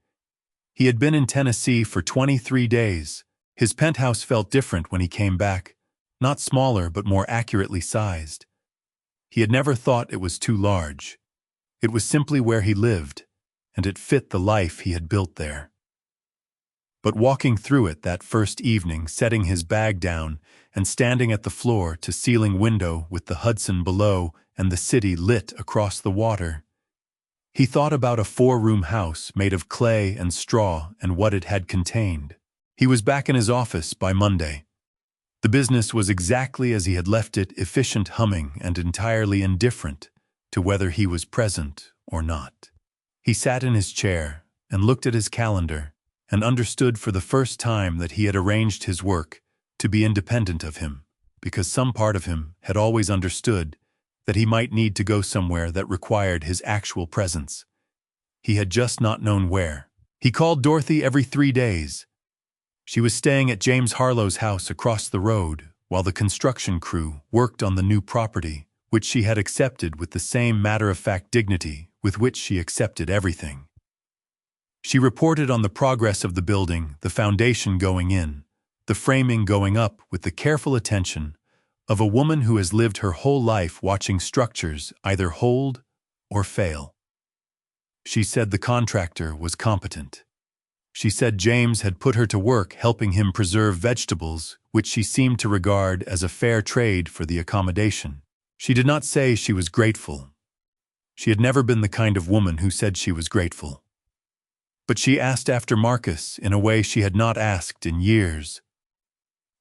He had been in Tennessee for 23 days. His penthouse felt different when he came back, not smaller but more accurately sized. He had never thought it was too large. It was simply where he lived, and it fit the life he had built there. But walking through it that first evening, setting his bag down and standing at the floor-to-ceiling window with the Hudson below and the city lit across the water, he thought about a 4-room house made of clay and straw and what it had contained. He was back in his office by Monday. The business was exactly as he had left it, efficient, humming, and entirely indifferent to whether he was present or not. He sat in his chair and looked at his calendar and understood for the first time that he had arranged his work to be independent of him, because some part of him had always understood that he might need to go somewhere that required his actual presence. He had just not known where. He called Dorothy every 3 days. She was staying at James Harlow's house across the road while the construction crew worked on the new property, which she had accepted with the same matter-of-fact dignity with which she accepted everything. She reported on the progress of the building, the foundation going in, the framing going up, with the careful attention of a woman who has lived her whole life watching structures either hold or fail. She said the contractor was competent. She said James had put her to work helping him preserve vegetables, which she seemed to regard as a fair trade for the accommodation. She did not say she was grateful. She had never been the kind of woman who said she was grateful. But she asked after Marcus in a way she had not asked in years.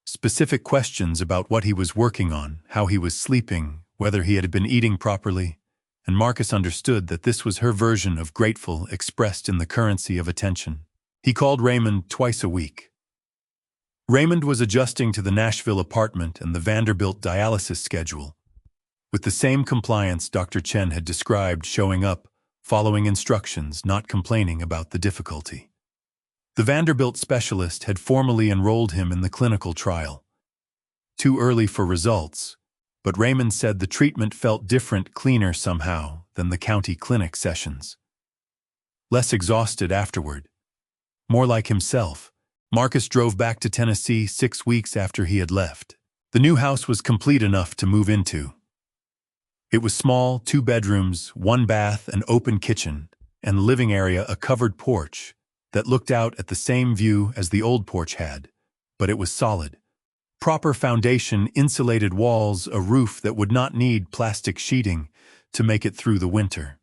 Specific questions about what he was working on, how he was sleeping, whether he had been eating properly, and Marcus understood that this was her version of grateful expressed in the currency of attention. He called Raymond twice a week. Raymond was adjusting to the Nashville apartment and the Vanderbilt dialysis schedule, with the same compliance Dr. Chen had described, showing up, following instructions, not complaining about the difficulty. The Vanderbilt specialist had formally enrolled him in the clinical trial. Too early for results, but Raymond said the treatment felt different, cleaner somehow than the county clinic sessions. Less exhausted afterward. More like himself. Marcus drove back to Tennessee 6 weeks after he had left. The new house was complete enough to move into. It was small, 2 bedrooms, 1 bath, an open kitchen, and living area a covered porch that looked out at the same view as the old porch had, but it was solid. Proper foundation, insulated walls, a roof that would not need plastic sheeting to make it through the winter.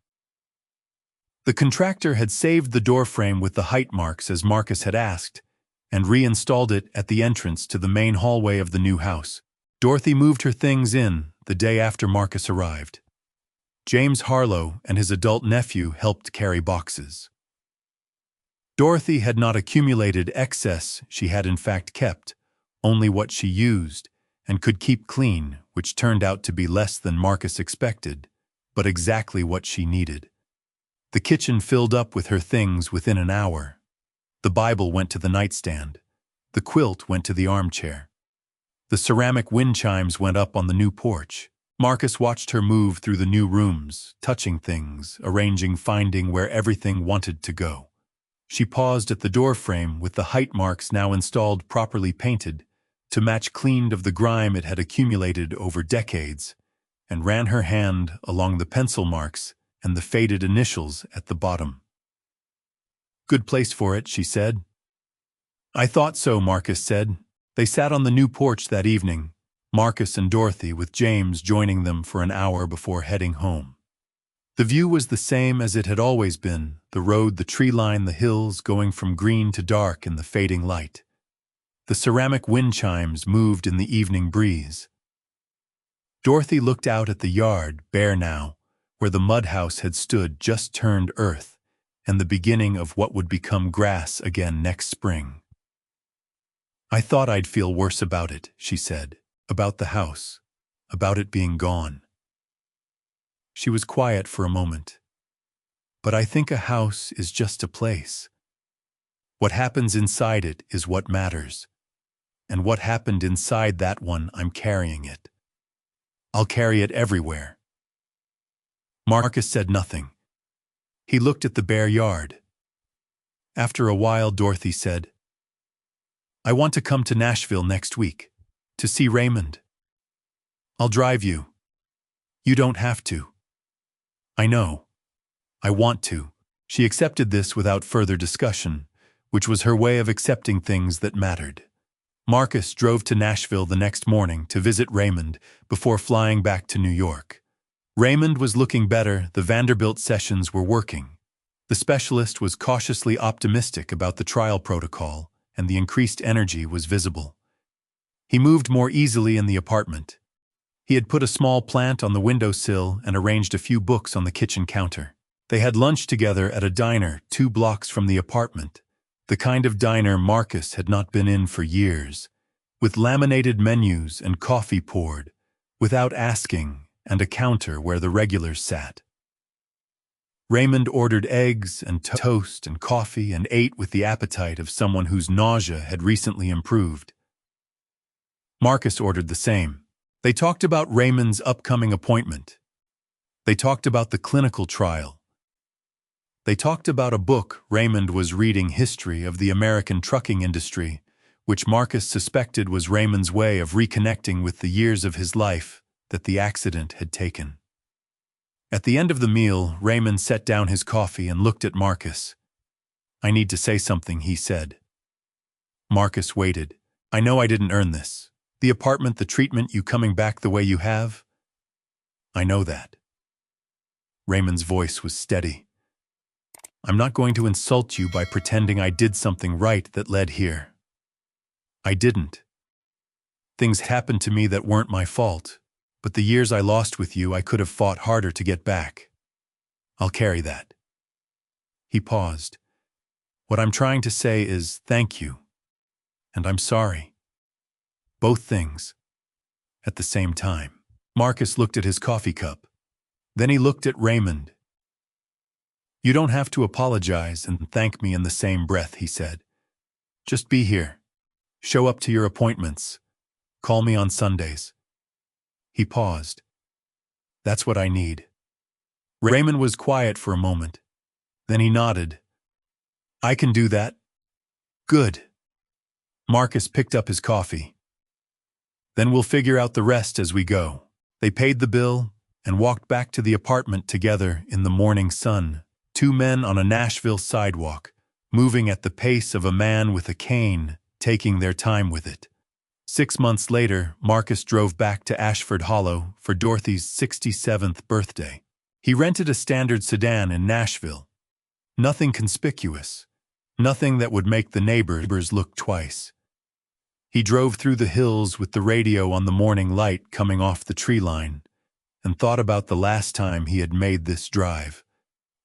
The contractor had saved the doorframe with the height marks as Marcus had asked, and reinstalled it at the entrance to the main hallway of the new house. Dorothy moved her things in the day after Marcus arrived. James Harlow and his adult nephew helped carry boxes. Dorothy had not accumulated excess, she had in fact kept only what she used and could keep clean, which turned out to be less than Marcus expected, but exactly what she needed. The kitchen filled up with her things within an hour. The Bible went to the nightstand. The quilt went to the armchair. The ceramic wind chimes went up on the new porch. Marcus watched her move through the new rooms, touching things, arranging, finding where everything wanted to go. She paused at the door frame with the height marks now installed properly painted to match cleaned of the grime it had accumulated over decades, and ran her hand along the pencil marks and the faded initials at the bottom. "Good place for it," she said. "I thought so," Marcus said. They sat on the new porch that evening, Marcus and Dorothy, with James joining them for an hour before heading home. The view was the same as it had always been, the road, the tree line, the hills, going from green to dark in the fading light. The ceramic wind chimes moved in the evening breeze. Dorothy looked out at the yard, bare now, where the mud house had stood, just turned earth, and the beginning of what would become grass again next spring. "I thought I'd feel worse about it," she said, "about the house, about it being gone." She was quiet for a moment. "But I think a house is just a place. What happens inside it is what matters. And what happened inside that one, I'm carrying it. I'll carry it everywhere." Marcus said nothing. He looked at the bare yard. After a while, Dorothy said, "I want to come to Nashville next week, to see Raymond. I'll drive you. You don't have to." "I know. I want to." She accepted this without further discussion, which was her way of accepting things that mattered. Marcus drove to Nashville the next morning to visit Raymond before flying back to New York. Raymond was looking better, the Vanderbilt sessions were working. The specialist was cautiously optimistic about the trial protocol, and the increased energy was visible. He moved more easily in the apartment. He had put a small plant on the windowsill and arranged a few books on the kitchen counter. They had lunch together at a diner 2 blocks from the apartment, the kind of diner Marcus had not been in for years, with laminated menus and coffee poured, without asking, and a counter where the regulars sat. Raymond ordered eggs and toast and coffee and ate with the appetite of someone whose nausea had recently improved. Marcus ordered the same. They talked about Raymond's upcoming appointment. They talked about the clinical trial. They talked about a book Raymond was reading, History of the American Trucking Industry, which Marcus suspected was Raymond's way of reconnecting with the years of his life that the accident had taken. At the end of the meal, Raymond set down his coffee and looked at Marcus. "I need to say something," he said. Marcus waited. "I know I didn't earn this. The apartment, the treatment, you coming back the way you have. I know that." Raymond's voice was steady. "I'm not going to insult you by pretending I did something right that led here. I didn't. Things happened to me that weren't my fault, but the years I lost with you, I could have fought harder to get back. I'll carry that." He paused. "What I'm trying to say is thank you, and I'm sorry. Both things, at the same time." Marcus looked at his coffee cup. Then he looked at Raymond. "You don't have to apologize and thank me in the same breath," he said. "Just be here. Show up to your appointments. Call me on Sundays." He paused. "That's what I need." Raymond was quiet for a moment. Then he nodded. "I can do that." "Good." Marcus picked up his coffee. "Then we'll figure out the rest as we go." They paid the bill and walked back to the apartment together in the morning sun, 2 men on a Nashville sidewalk, moving at the pace of a man with a cane, taking their time with it. 6 months later, Marcus drove back to Ashford Hollow for Dorothy's 67th birthday. He rented a standard sedan in Nashville. Nothing conspicuous, nothing that would make the neighbors look twice. He drove through the hills with the radio on the morning light coming off the tree line, and thought about the last time he had made this drive.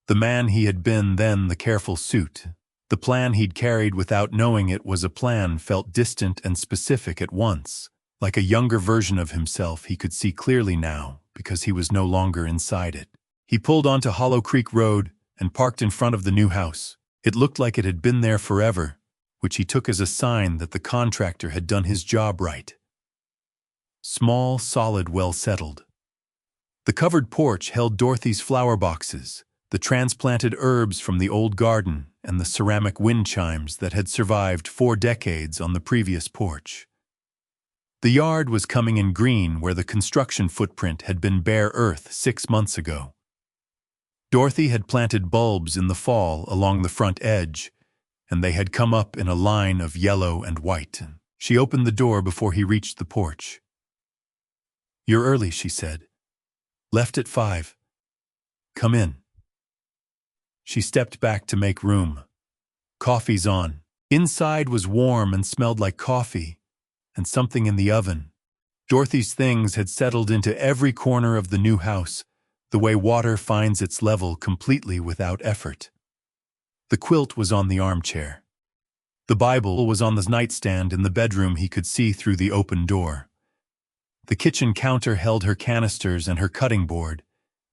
The man he had been then, the careful suit. The plan he'd carried without knowing it was a plan, felt distant and specific at once. Like a younger version of himself he could see clearly now, because he was no longer inside it. He pulled onto Hollow Creek Road and parked in front of the new house. It looked like it had been there forever, which he took as a sign that the contractor had done his job right. Small, solid, well settled. The covered porch held Dorothy's flower boxes, the transplanted herbs from the old garden, and the ceramic wind chimes that had survived 4 decades on the previous porch. The yard was coming in green where the construction footprint had been bare earth 6 months ago. Dorothy had planted bulbs in the fall along the front edge, and they had come up in a line of yellow and white. She opened the door before he reached the porch. "You're early," she said. "Left at 5. Come in." She stepped back to make room. Coffee's on. Inside was warm and smelled like coffee, and something in the oven. Dorothy's things had settled into every corner of the new house, the way water finds its level completely without effort. The quilt was on the armchair. The Bible was on the nightstand in the bedroom he could see through the open door. The kitchen counter held her canisters and her cutting board,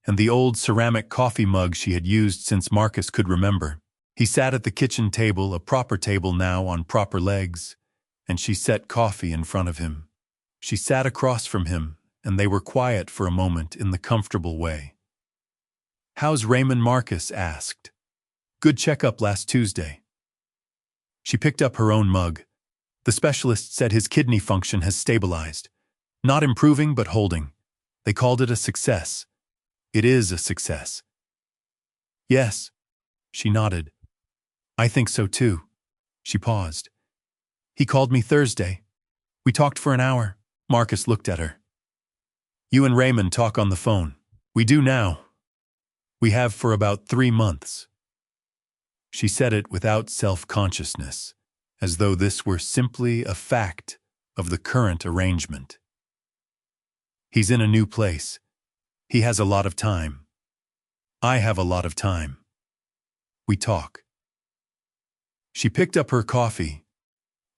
and the old ceramic coffee mug she had used since Marcus could remember. He sat at the kitchen table, a proper table now on proper legs, and she set coffee in front of him. She sat across from him, and they were quiet for a moment in the comfortable way. "How's Raymond?" Marcus asked. "Good checkup last Tuesday." She picked up her own mug. "The specialist said his kidney function has stabilized. Not improving, but holding. They called it a success." "It is a success." "Yes." She nodded. "I think so too." She paused. "He called me Thursday. We talked for an hour." Marcus looked at her. "You and Raymond talk on the phone." "We do now. We have for about 3 months." She said it without self-consciousness, as though this were simply a fact of the current arrangement. "He's in a new place. He has a lot of time. I have a lot of time. We talk." She picked up her coffee.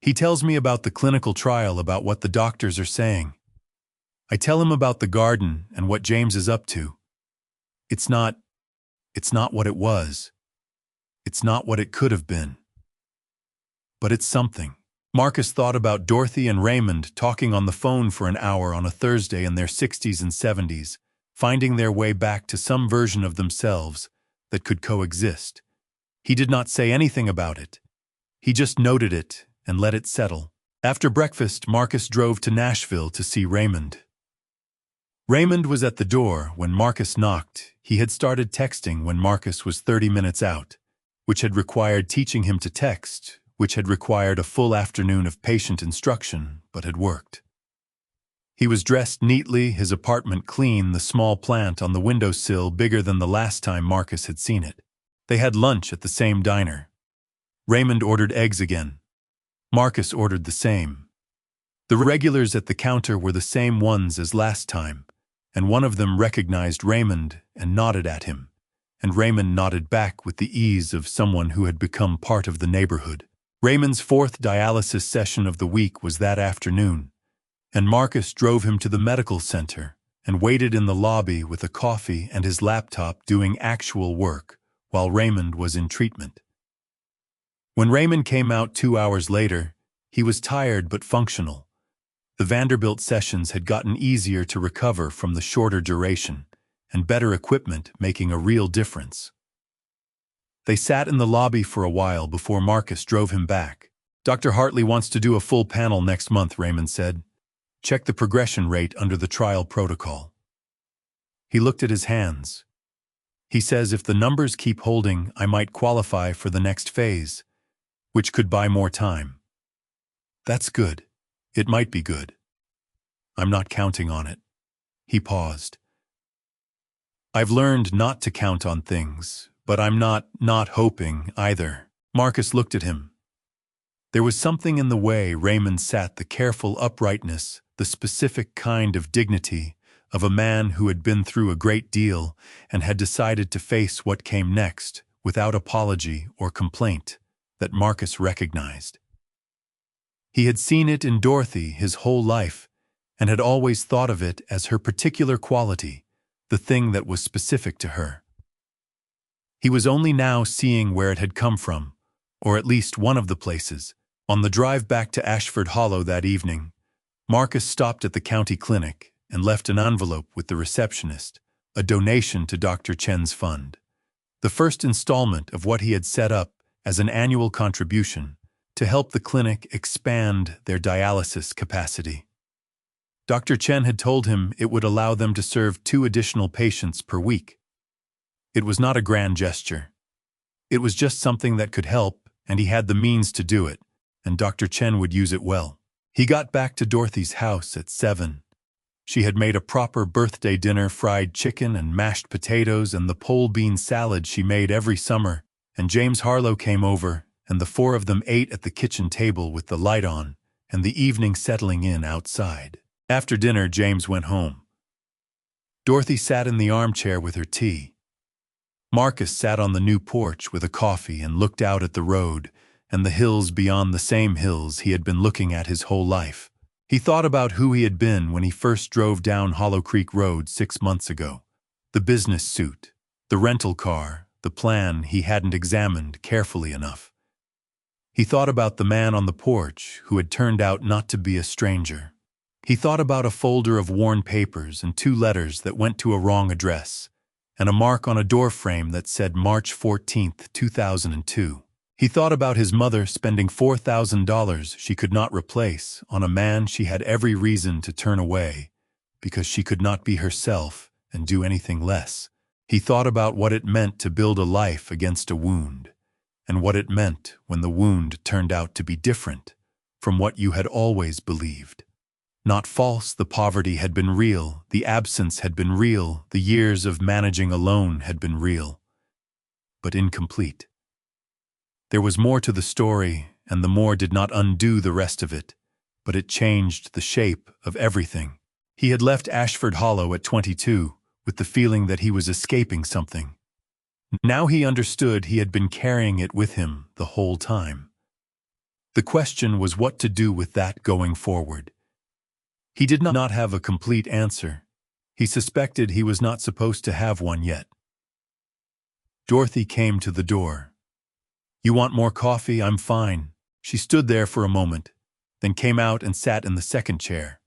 "He tells me about the clinical trial, about what the doctors are saying. I tell him about the garden and what James is up to. It's not what it was. It's not what it could have been. But it's something." Marcus thought about Dorothy and Raymond talking on the phone for an hour on a Thursday in their 60s and 70s, finding their way back to some version of themselves that could coexist. He did not say anything about it. He just noted it and let it settle. After breakfast, Marcus drove to Nashville to see Raymond. Raymond was at the door when Marcus knocked. He had started texting when Marcus was 30 minutes out, which had required teaching him to text, which had required a full afternoon of patient instruction, but had worked. He was dressed neatly, his apartment clean, the small plant on the windowsill bigger than the last time Marcus had seen it. They had lunch at the same diner. Raymond ordered eggs again. Marcus ordered the same. The regulars at the counter were the same ones as last time, and one of them recognized Raymond and nodded at him, and Raymond nodded back with the ease of someone who had become part of the neighborhood. Raymond's 4th dialysis session of the week was that afternoon, and Marcus drove him to the medical center and waited in the lobby with a coffee and his laptop doing actual work while Raymond was in treatment. When Raymond came out 2 hours later, he was tired but functional. The Vanderbilt sessions had gotten easier to recover from the shorter duration, and better equipment making a real difference. They sat in the lobby for a while before Marcus drove him back. "Dr. Hartley wants to do a full panel next month," Raymond said. "Check the progression rate under the trial protocol." He looked at his hands. "He says if the numbers keep holding, I might qualify for the next phase, which could buy more time." "That's good. It might be good. I'm not counting on it." He paused. "I've learned not to count on things, but I'm not hoping either." Marcus looked at him. There was something in the way Raymond sat, the careful uprightness, the specific kind of dignity of a man who had been through a great deal and had decided to face what came next without apology or complaint, that Marcus recognized. He had seen it in Dorothy his whole life and had always thought of it as her particular quality, the thing that was specific to her. He was only now seeing where it had come from, or at least one of the places. On the drive back to Ashford Hollow that evening, Marcus stopped at the county clinic and left an envelope with the receptionist, a donation to Dr. Chen's fund. The first installment of what he had set up as an annual contribution to help the clinic expand their dialysis capacity. Dr. Chen had told him it would allow them to serve 2 additional patients per week. It was not a grand gesture. It was just something that could help, and he had the means to do it, and Dr. Chen would use it well. He got back to Dorothy's house at 7. She had made a proper birthday dinner, fried chicken and mashed potatoes and the pole bean salad she made every summer, and James Harlow came over, and the 4 of them ate at the kitchen table with the light on, and the evening settling in outside. After dinner, James went home. Dorothy sat in the armchair with her tea. Marcus sat on the new porch with a coffee and looked out at the road and the hills beyond, the same hills he had been looking at his whole life. He thought about who he had been when he first drove down Hollow Creek Road 6 months ago. The business suit, the rental car, the plan he hadn't examined carefully enough. He thought about the man on the porch who had turned out not to be a stranger. He thought about a folder of worn papers and 2 letters that went to a wrong address, and a mark on a door frame that said March 14, 2002. He thought about his mother spending $4,000 she could not replace on a man she had every reason to turn away because she could not be herself and do anything less. He thought about what it meant to build a life against a wound, and what it meant when the wound turned out to be different from what you had always believed. Not false, the poverty had been real, the absence had been real, the years of managing alone had been real, but incomplete. There was more to the story, and the more did not undo the rest of it, but it changed the shape of everything. He had left Ashford Hollow at 22 with the feeling that he was escaping something. Now he understood he had been carrying it with him the whole time. The question was what to do with that going forward. He did not have a complete answer. He suspected he was not supposed to have one yet. Dorothy came to the door. "You want more coffee? I'm fine." She stood there for a moment, then came out and sat in the second chair.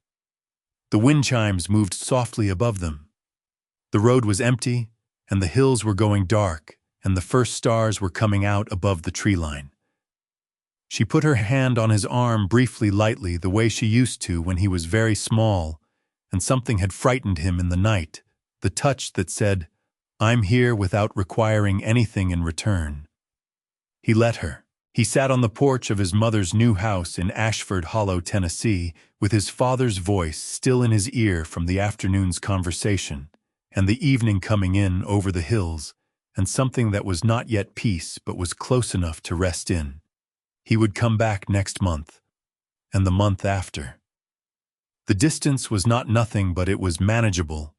The wind chimes moved softly above them. The road was empty, and the hills were going dark, and the first stars were coming out above the tree line. She put her hand on his arm briefly, lightly, the way she used to when he was very small, and something had frightened him in the night, the touch that said, "I'm here," without requiring anything in return. He let her. He sat on the porch of his mother's new house in Ashford Hollow, Tennessee, with his father's voice still in his ear from the afternoon's conversation, and the evening coming in over the hills, and something that was not yet peace but was close enough to rest in. He would come back next month, and the month after. The distance was not nothing, but it was manageable,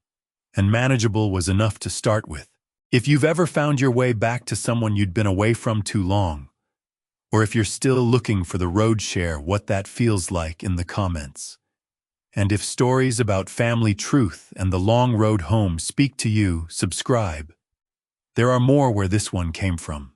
and manageable was enough to start with. If you've ever found your way back to someone you'd been away from too long, or if you're still looking for the road, share what that feels like in the comments. And if stories about family truth and the long road home speak to you, subscribe. There are more where this one came from.